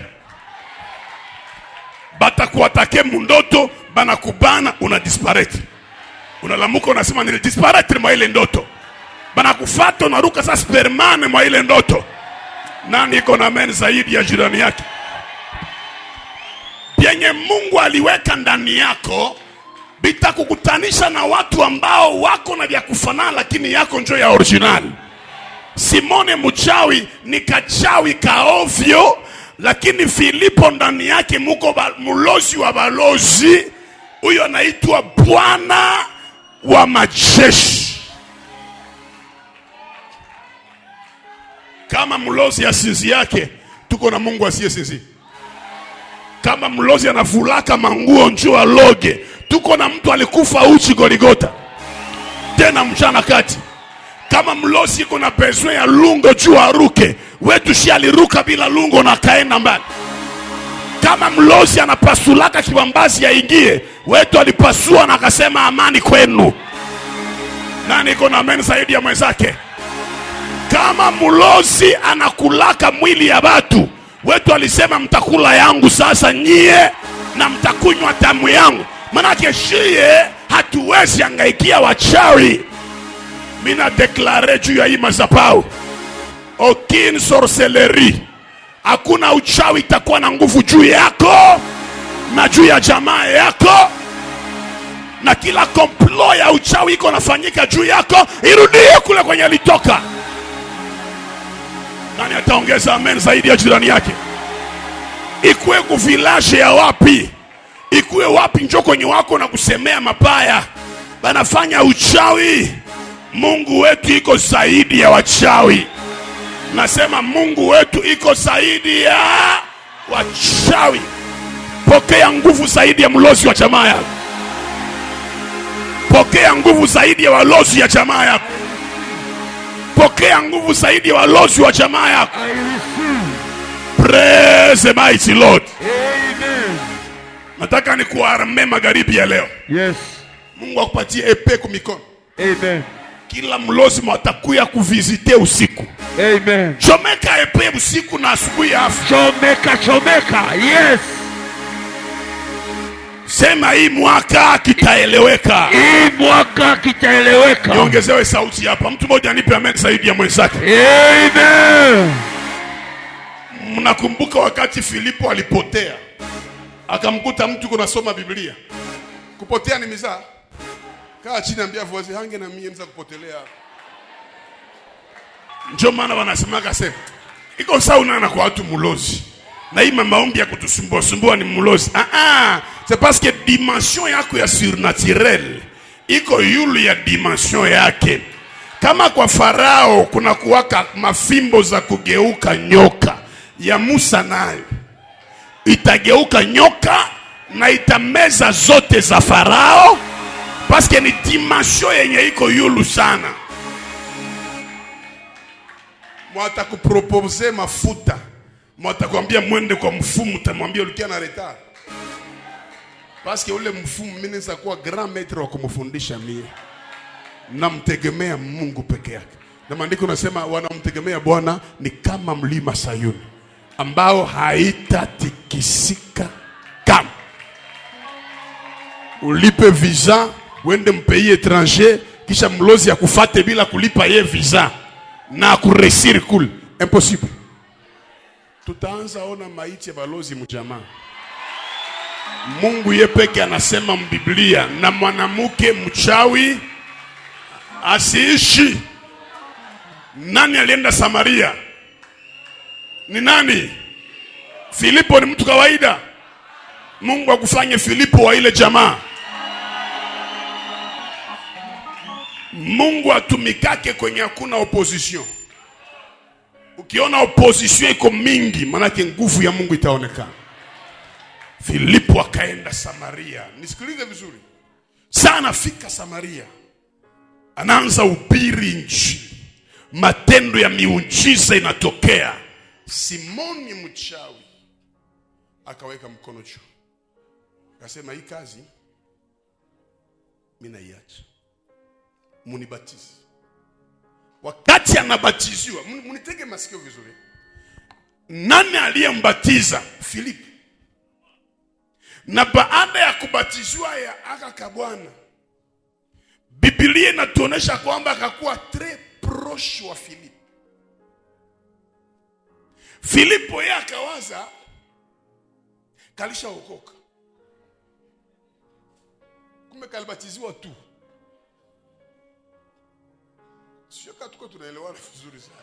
Batakuatake mundoto, banakubana, unadisparate. Unalamuka unasema nilidisparate mwa ile ndoto. Banakufata unaruka sa spermane mwa ile ndoto. Nani iko na amen zaidi ya jirani yake? Yenye Mungu aliweka ndani yako bitakukutanisha na watu ambao wako na vya kufanana lakini yako njo ya original. Simone mchawi ni kachawi kaovyo, lakini Filipo ndani yake muko mulozi wa balozi. Huyo anaitwa Bwana wa majeshi. Kama mulozi ya sinzi yake, tuko na Mungu asiye sinzi. Kama mlozi anavulaka manguo njua loge, tuko na mtu alikufa uchi Goligota tena mchana kati. Kama mlozi iko na besoin ya lungo jua aruke, wetu shi aliruka bila lungo na kaenda mbali. Kama mlozi anapasulaka kiwambazi ya ingie, wetu alipasua na akasema amani kwenu. Nani iko na amen zaidi ya mwenzake? Kama mlozi anakulaka mwili ya watu, wetu alisema mtakula yangu sasa nyie na mtakunywa damu yangu. Manake shie hatuwezi angaikia wachawi. Mina deklare juu ya hii madhabahu, aucune sorcellerie, hakuna uchawi itakuwa na nguvu juu yako na juu ya jamaa yako. Na kila complot ya uchawi iko nafanyika juu yako, irudie kule kwenye litoka. Nani ataongeza amen zaidi ya jirani yake? Ikuwe kuvilaje ya wapi, ikuwe wapi, njoo kwenye wako na kusemea mabaya, banafanya uchawi. Mungu wetu iko zaidi ya wachawi. Nasema Mungu wetu iko zaidi ya wachawi. Pokea nguvu zaidi ya mlozi wa jamaa yako. Pokea nguvu zaidi ya walozi ya jamaa yako. Pokea nguvu zaidi ya walozi wa jamaa yako. Praise the mighty Lord. Amen. Nataka ni kuarme magharibi ya leo. Yes. Mungu akupatie epe kumikono. Amen. Kila mlozi mwatakuya kuvizite usiku. Amen. Chomeka epe usiku na asubuhi ya afu. Chomeka. Yes. Sema hii mwaka kitaeleweka. Hii mwaka kitaeleweka. Niongezewe sauti hapa. Mtu mmoja anipe amen zaidi ya mwenzake. Amen. Mnakumbuka wakati Filipo alipotea, akamkuta mtu kunasoma Biblia. Kupotea ni mizaa. Kaa chini ambia voice hange na mimi mza kupotelea. Ndio maana wanasema kasema iko sauna na kwa watu mulozi. Na hii maombi ya kutusumbua ni mulozi. C'est parce que dimension yako ya surnaturel iko yule ya dimension yake. Kama kwa Farao kuna kuwaka mafimbo za kugeuka nyoka, ya Musa nayo itageuka nyoka na itameza zote za Farao. Parce que ni dimension yenye iko yulu sana. Mwata kupropose mafuta, mwata kuambia mwende kwa mfumu, utamwambia ulikia na retard. Parce que ule mfumu mimi naweza kuwa grand maître wa kumfundisha mie. Namtegemea Mungu peke yake. Na maandiko nasema wanamtegemea Bwana ni kama mlima Sayuni ambao haitatikisika kama. Ulipe visa, uende mpei étranger, kisha mlozi ya kufate bila kulipa ye visa na kuresiri kule. Impossible. Tutaanza ona maiti ya balozi mjamaa. Mungu ye peke anasema mbiblia, na mwanamke mchawi asiishi. Nani alienda Samaria? Ni nani? Filipo ni mtu kawaida. Mungu akufanye Filipo wa ile jamaa. Mungu atumikake kwenye hakuna opposition. Ukiona opposition iko mingi, manake nguvu ya Mungu itaonekana. Filipo akaenda Samaria. Nisikilize vizuri. Sana fika Samaria. Anaanza ubiri nchi. Matendo ya miujiza inatokea. Simoni mchawi akaweka mkono juu. Akasema hii kazi mimi naiacha. Munibatize. Wakati anabatiziwa, munitege masikio vizuri. Nani aliyembatiza? Filipo. Na baada ya kubatiziwa ya aka Bwana, Biblia inatuonesha kwamba akakuwa très proche wa Filipo. Filipo yeye akawaza kalishaokoka. Kumbe kalibatiziwa tu. Sio katuko tunaelewana vizuri sana.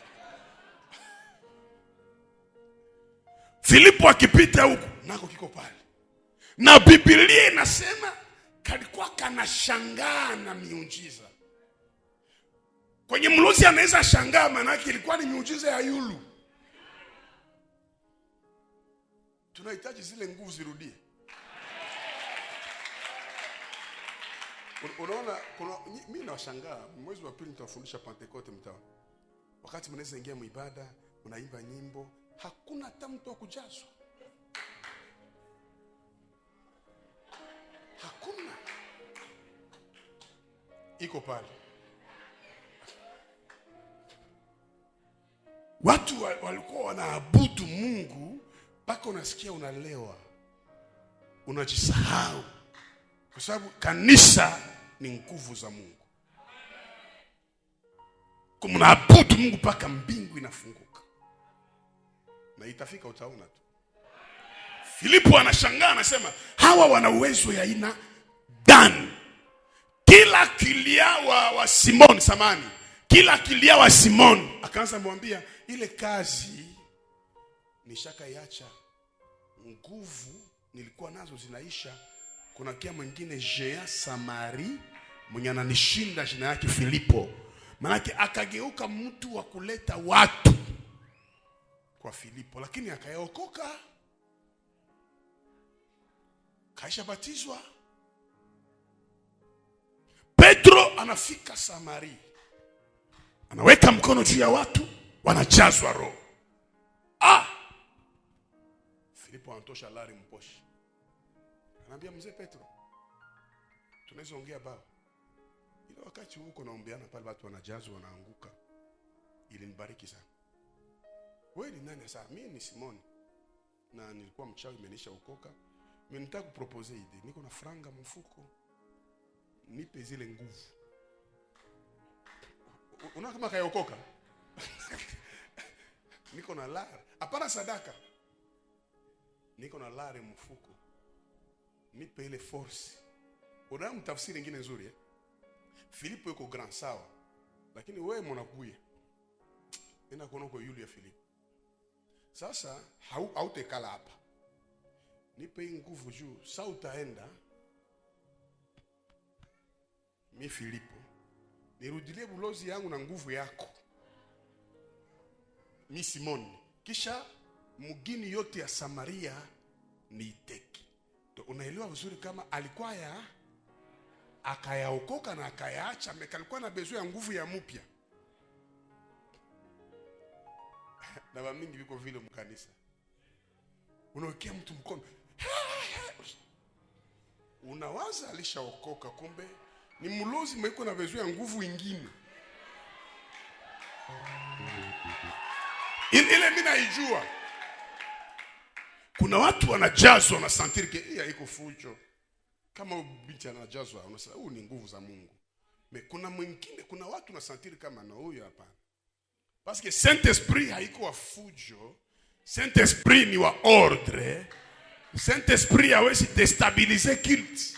Filipo akipita huko nako kiko pale. Na Biblia inasema kalikuwa kanashangaa na miujiza. Kwenye mlozi anaweza shangaa, maana yake ilikuwa ni miujiza ya yulu. Tunahitaji zile nguvu zirudie. Unaona, mimi nawashangaa, mwezi wa pili nitawafundisha Pentecoste mtao. Wakati mnaweza ingia muibada, mnaimba nyimbo, hakuna hata mtu wa kujazwa. Hakuna. Iko pale. Watu walikuwa wanaabudu Mungu mpaka unasikia unalewa. Unajisahau. Kwa sababu kanisa ni nguvu za Mungu. Kumnaabudu Mungu mpaka mbingu inafunguka. Na itafika utaona tu. Filipo anashangaa, anasema hawa wana uwezo ya aina gani? Kila kilia wa Simon samani. Kila kilia wa Simon akaanza kumwambia ile kazi nishakaiacha. Nguvu nilikuwa nazo zinaisha. Kuna kia mwingine Jea Samari mwenye ananishinda, jina yake Filipo. Manake akageuka mtu wa kuleta watu kwa Filipo, lakini akayaokoka. Kaisha batizwa. Petro anafika Samari. Anaweka mkono juu ya watu, wanajazwa roho. Filipo anatosha lari mposhi. Anambia mzee Petro, tunaweza ongea baba. Ile wakati huko naombeana pale watu wanajazwa wanaanguka. Ili nibariki sana. Wewe ni nani sasa? Mimi ni Simoni. Na nilikuwa mchawi imenisha ukoka. Mimi nataka kupropose ide. Niko na franga mfuko. Nipe zile nguvu. Unaona kama kayokoka? Niko na lari. Hapana sadaka. Niko na lari mfuko. Nipe ile force. Unaona mtafsiri nyingine nzuri eh? Filipo yuko grand sawa. Lakini wewe mwanakuye. Nina kuona kwa yule ya Filipo. Sasa hautekala hapa. Nipe nguvu juu. Sasa utaenda. Mi Filipo. Nirudilie bulozi yangu na nguvu yako. Mi Simoni. Kisha mugini yote ya Samaria ni iteki. Unaelewa vizuri kama alikuwa akayaokoka na akayaacha, mekalikuwa na besoin ya nguvu ya mpya. Na bamingi biko vile mkanisa. Unaokia mtu mkono. Unawaza alishaokoka, kumbe ni mlozi mwiko na besoin ya nguvu ingine. Ile mimi naijua. Kuna watu wanajazwa na santiri ke iko fujo. Kama binti anajazwa unasema huu ni nguvu za Mungu. Kuna mwingine, kuna watu na santiri kama na huyo hapana. Parce que Saint-Esprit haiko wa fujo. Saint-Esprit ni wa ordre. Saint-Esprit hawezi destabiliser culte.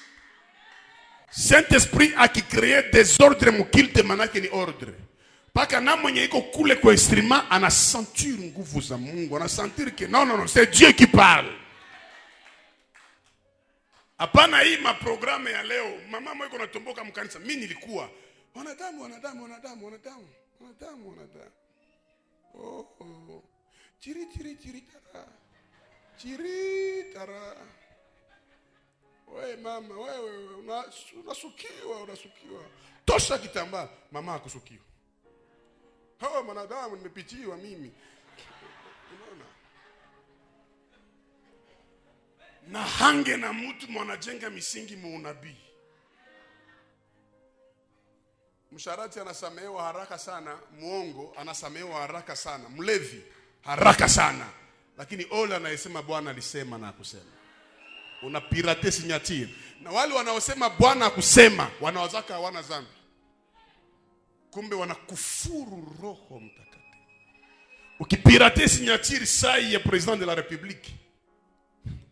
Saint-Esprit akicrée désordre mu culte manake ni ordre. Paka na mwenye iko kule kwa instrument anasentir nguvu za Mungu, anasentir que non, c'est Dieu qui parle. Hapana hii maprogramu ya leo, mama mwiko natomboka mkanisa, mimi nilikuwa wanadamu. Oh. Chiri tara. Wewe mama, wewe unasukiwa. Tosha kitambaa, mama akusukiwa. Hawa wanadamu nimepitiwa mimi. Unaona? Na hange na mtu mwanajenga misingi muunabii. Msharati anasamehewa haraka sana, muongo anasamehewa haraka sana, mlevi haraka sana. Lakini ole anayesema Bwana alisema na akusema. Unapirate signature. Na wale wanaosema Bwana akusema, wanawazaka hawana dhambi. Kumbe wanakufuru Roho Mtakatifu. Ukipirate signature sai ya president de la République,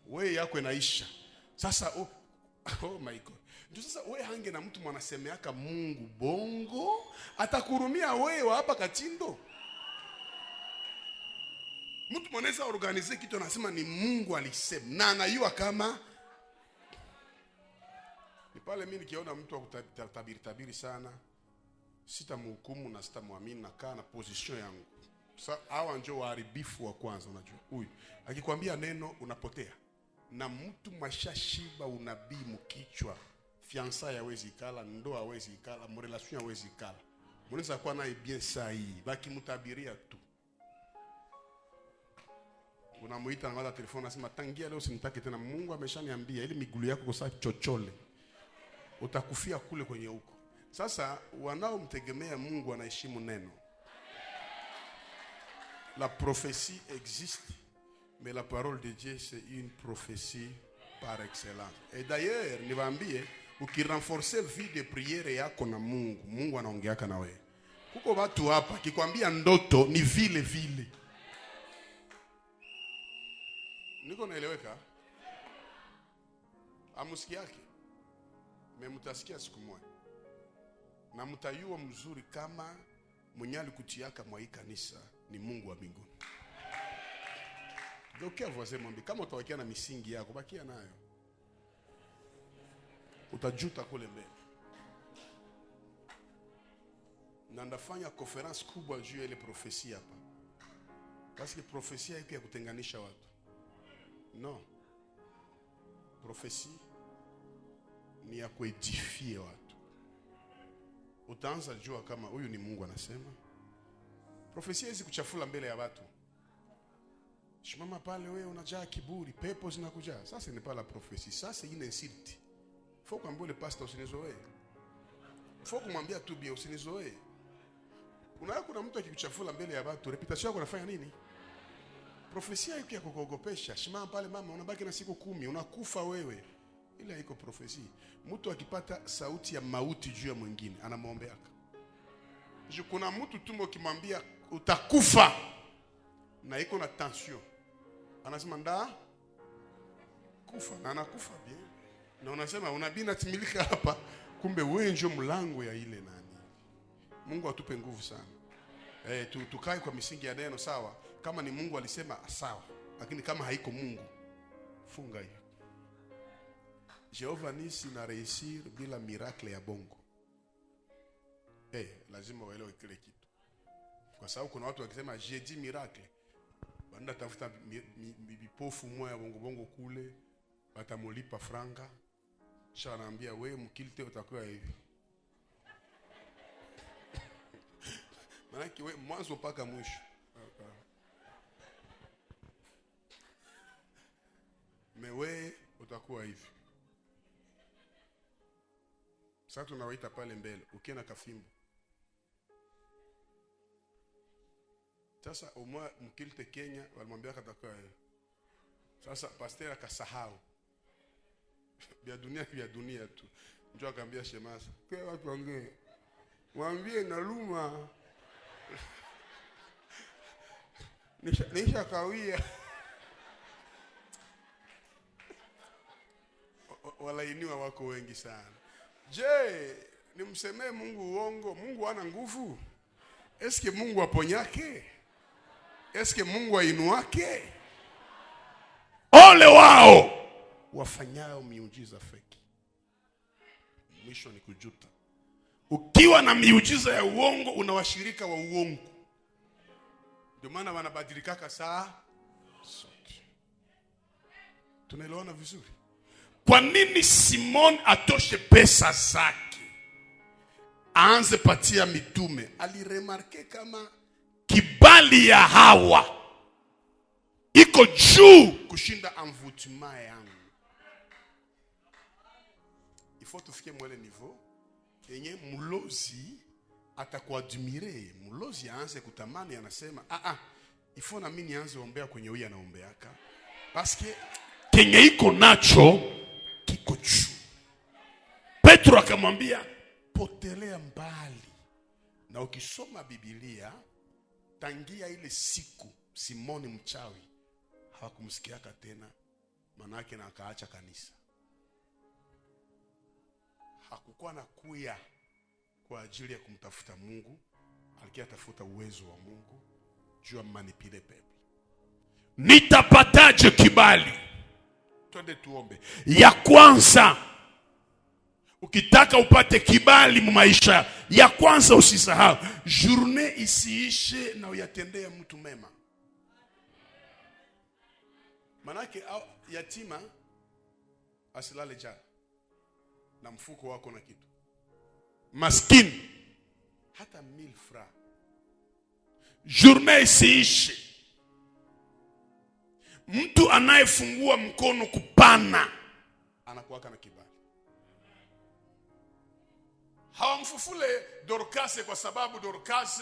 wewe yako inaisha. Sasa oh my God. Ndio sasa wewe hange na mtu mwanasemeaka Mungu bongo, atakurumia wewe hapa Katindo. Mtu mwanaweza organize kitu anasema ni Mungu alisema na anayua kama ni pale. Mimi nikiona mtu akutabiri sana, sitamhukumu na sitamwamini, na kaa na position yangu. Sasa hawa ndio waharibifu wa kwanza. Unajua huyu akikwambia neno unapotea, na mtu mashashiba unabii mkichwa, fiança hawezi ikala, ndoa hawezi ikala, relation hawezi ikala. Mnaweza kuwa naye bien sahi, baki mtabiria tu. Unamuita ngala telefoni anasema tangia leo usinitake tena, Mungu ameshaniambia ili miguu yako kosa chochole utakufia kule kwenye huko. Sasa wanaomtegemea Mungu wanaheshimu neno. La prophétie existe, mais la parole de Dieu c'est une prophétie par excellence. Et d'ailleurs, niwaambie, ukirenforcer vie de prière yako na Mungu, Mungu anaongeaka na wewe. Kuko watu hapa kikwambia ndoto ni vile vile. Niko naeleweka? Amusiki yake. Memutasikia siku moja. Na mtayua mzuri kama mwenyali kutiaka mwa hii kanisa ni Mungu wa mbinguni. Dokia voisin mwambie kama utawakia na misingi yako bakia nayo. Utajuta kule mbele. Na ndafanya conference kubwa juu ya ile profesia hapa. Parce que profesia iko ya kutenganisha watu. Non. Prophétie ni ya kuedifie watu. Utaanza jua kama huyu ni Mungu anasema. Prophesia hizi kuchafula mbele ya watu. Shimama pale wewe unajaa kiburi, pepo zinakuja. Sasa ni pala prophesia. Sasa ina insult. Faut kumwambia le pastor usinizoee. Faut kumwambia tu bia usinizoee. Kuna mtu akikuchafula mbele ya watu, reputation yako inafanya nini? Profesia iko ya kukogopesha. Shimama pale mama, unabaki na siku 10, unakufa wewe. Ile haiko profesia. Mtu akipata sauti ya mauti juu ya mwingine, anamwombeaka. Kuna mtu tumo kimwambia utakufa na iko na tension, anasema nda kufa na anakufa bien. Na unasema unabii natimilika hapa, kumbe wewe ndio mlango ya ile nani. Mungu atupe nguvu sana. Tukae kwa misingi ya neno sawa. Kama ni Mungu alisema sawa, lakini kama haiko Mungu funga hiyo. Jehova nisi na reisir bila miracle ya bongo. Lazima uelewe kile kitu. Kwa sababu kuna watu wakisema j'ai dit miracle, banda tafuta bipofu moya bongo kule, batamulipa franga. Kisha anaambia wewe mkilte utakuwa hivi. Maana wewe mwanzo mpaka mwisho. Mewe utakuwa hivi. Sasa tunawaita pale mbele ukienda kafimbo. Sasa umwa mkilte Kenya walimwambia katakuwa hivi. Sasa pastor akasahau. Vya dunia tu. Njoo akamwambia shemasa, "Kwa watu wangee. Mwambie na luma." Nisha kawia. Walainiwa wako wengi sana. Je, nimsemee Mungu uongo? Mungu hana nguvu? Eske Mungu aponyake? Eske Mungu ainuake? Ole wao wafanyao miujiza feki. Mwisho ni kujuta. Ukiwa na miujiza ya uongo unawashirika wa uongo. Ndio maana wanabadilikaka saa sote. Tunaelewana vizuri? Kwa nini Simon atoshe pesa zake aanze patia mitume? Aliremarke kama kibali ya hawa iko juu kushinda envoûtement yangu. Ifo tufike mwele niveau yenye mulozi atakuadmire. Mulozi aanze kutamani, anasema ifo na mimi nianze ombea kwenye huyu anaombeaka, paske kenye iko nacho kiko juu. Petro akamwambia potelea mbali. Na ukisoma Biblia tangia ile siku Simoni mchawi hawakumsikiaka tena, manake na akaacha kanisa. Hakukuwa na kuya kwa ajili ya kumtafuta Mungu, alikia tafuta uwezo wa Mungu juu ya manipule pepe. Nitapataje kibali? Twende tuombe. Ya kwanza, ukitaka upate kibali mu maisha, ya kwanza usisahau, journée isiishe na uyatendea mtu mema. Manake yatima asilale njaa na mfuko wako na kitu. Maskini hata 1000 francs. Journée isiishe. Mtu anayefungua mkono kupana anakuwa na kibali. Hawamfufule Dorcas kwa sababu Dorcas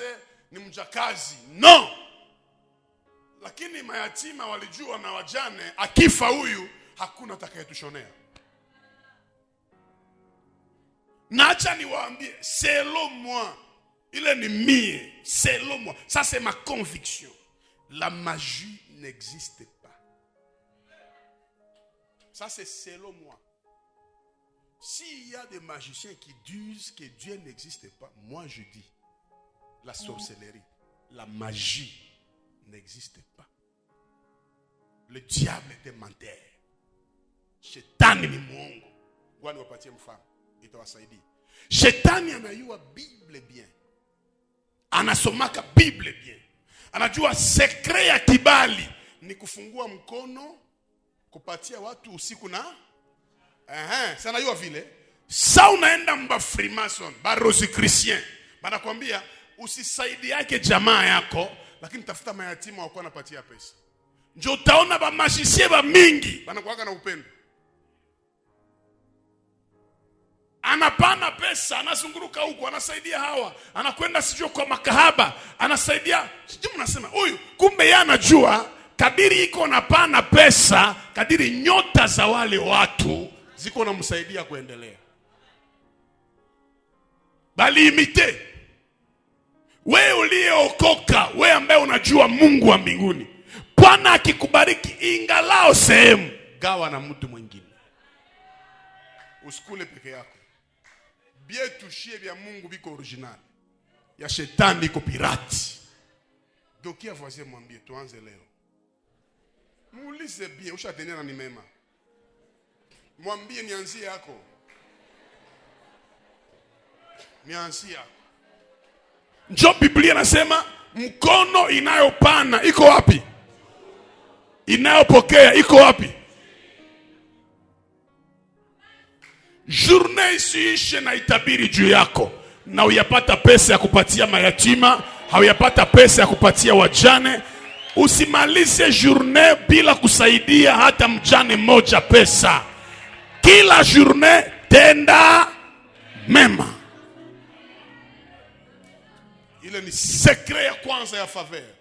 ni mjakazi. No. Lakini mayatima walijua na wajane, akifa huyu hakuna atakayetushonea. Na acha niwaambie, selon moi, ile ni mie, selon moi, ça c'est ma conviction. La magie n'existe pas. Ça c'est selon moi. S'il y a des magiciens qui disent que Dieu n'existe pas, moi je dis, la sorcellerie, la magie n'existe pas. Le diable est un menteur. Shetani ni mwongo. Wani wapatie mfano, itawasaidia. Shetani anayua Bible bien. Anasomaka Bible bien. Anajua sekre ya kibali ni kufungua mkono, kupatia watu usiku na sana yua vile. Sa unaenda mba Freemason, ba Rosicrucien, banakwambia usisaidi yake jamaa yako, lakini tafuta mayatima wako napatia pesa. Njo utaona ba magicien ba mingi banakuwaka na upendo. Anapana pesa, anazunguruka huko, anasaidia hawa, anakwenda sijui kwa makahaba, anasaidia. Sijui mnasema huyu kumbe yeye anajua kadiri iko napana pesa, kadiri nyota za wale watu ziko namsaidia kuendelea. Bali imite. Wewe uliyeokoka, wewe ambaye unajua Mungu wa mbinguni, Bwana akikubariki ingalao sehemu, gawa na mtu mwingine. Usikule peke yako. Bie tushie vya Mungu biko original. Ya shetani iko pirati. Dokia voisin mwambie tuanze leo. Muulize bien, ushatenea na ni mema. Mwambie nianzie yako. Nianzie yako. Njo Biblia nasema mkono inayopana iko wapi? Inayopokea iko wapi? Journée isiishe na itabiri juu yako. Na uyapata pesa ya kupatia mayatima, hauyapata pesa ya kupatia wajane. Usimalize journée bila kusaidia hata mjane mmoja pesa. Kila journée tenda mema. Ile ni secret ya kwanza ya faveur.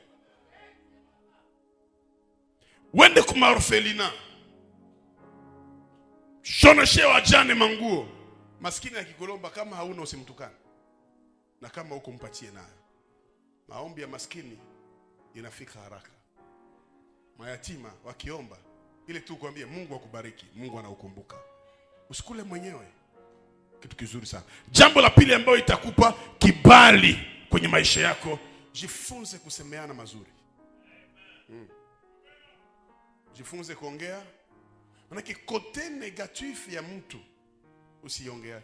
Wende kuma orphelina, shoneshe wajane manguo. Maskini akikulomba, kama hauna usimtukane, na kama uko mpatie nayo. Maombi ya maskini inafika haraka. Mayatima wakiomba, ile tu kuambia Mungu akubariki, Mungu anaukumbuka. Usikule mwenyewe. Kitu kizuri sana. Jambo la pili ambalo itakupa kibali kwenye maisha yako, jifunze kusemeana mazuri. Jifunze kuongea. Manake kote negatif ya mtu usiongea.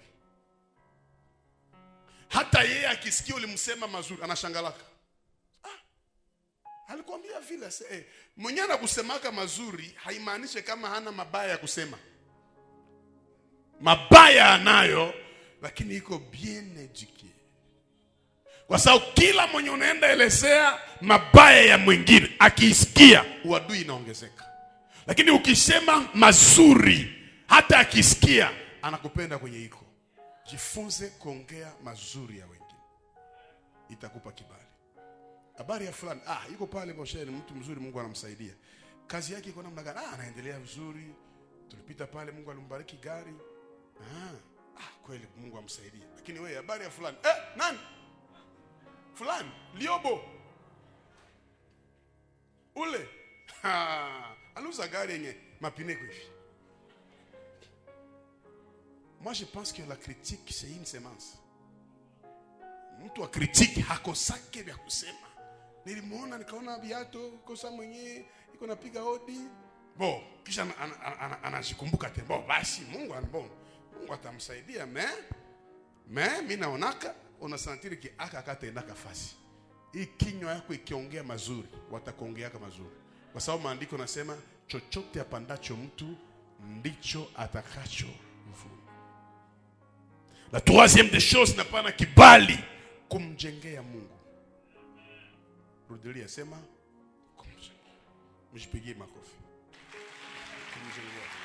Hata yeye akisikia ulimsema mazuri anashangalaka. Alikwambia vile mwenye anakusemaka mazuri haimaanishi kama hana mabaya ya kusema. Mabaya anayo, lakini iko bien eduqué. Kwa sababu kila mwenye unaenda elezea mabaya ya mwingine, akisikia uadui inaongezeka. Lakini ukisema mazuri, hata akisikia anakupenda kwenye iko. Jifunze kuongea mazuri ya wengine, itakupa kibali. Habari ya fulani, yuko pale bosheni, mtu mzuri, Mungu anamsaidia. Kazi yake iko namna gani? Anaendelea vizuri. Tulipita pale, Mungu alimbariki gari. Kweli Mungu amsaidia. Lakini wewe, habari ya fulani, nani? Fulani, Liobo. Ule aluza gari yenye mapine kwa hivi. Moi je pense que la critique c'est une semence. Mtu wa critique hakosake vya kusema. Nilimuona nikaona viatu kosa mwenyewe iko napiga hodi. Kisha anajikumbuka tena. Basi Mungu atamsaidia. Mimi naonaka unasantiri ki akakata nafasi. Hii kinywa yako ikiongea mazuri, watakuongeaka mazuri. Kwa sababu maandiko nasema chochote apandacho mtu ndicho atakacho mvuna. La troisième des choses, n'a pas kibali kumjengea Mungu. Rudilia sema kumjengea. Mjipigie makofi. Kumjengea.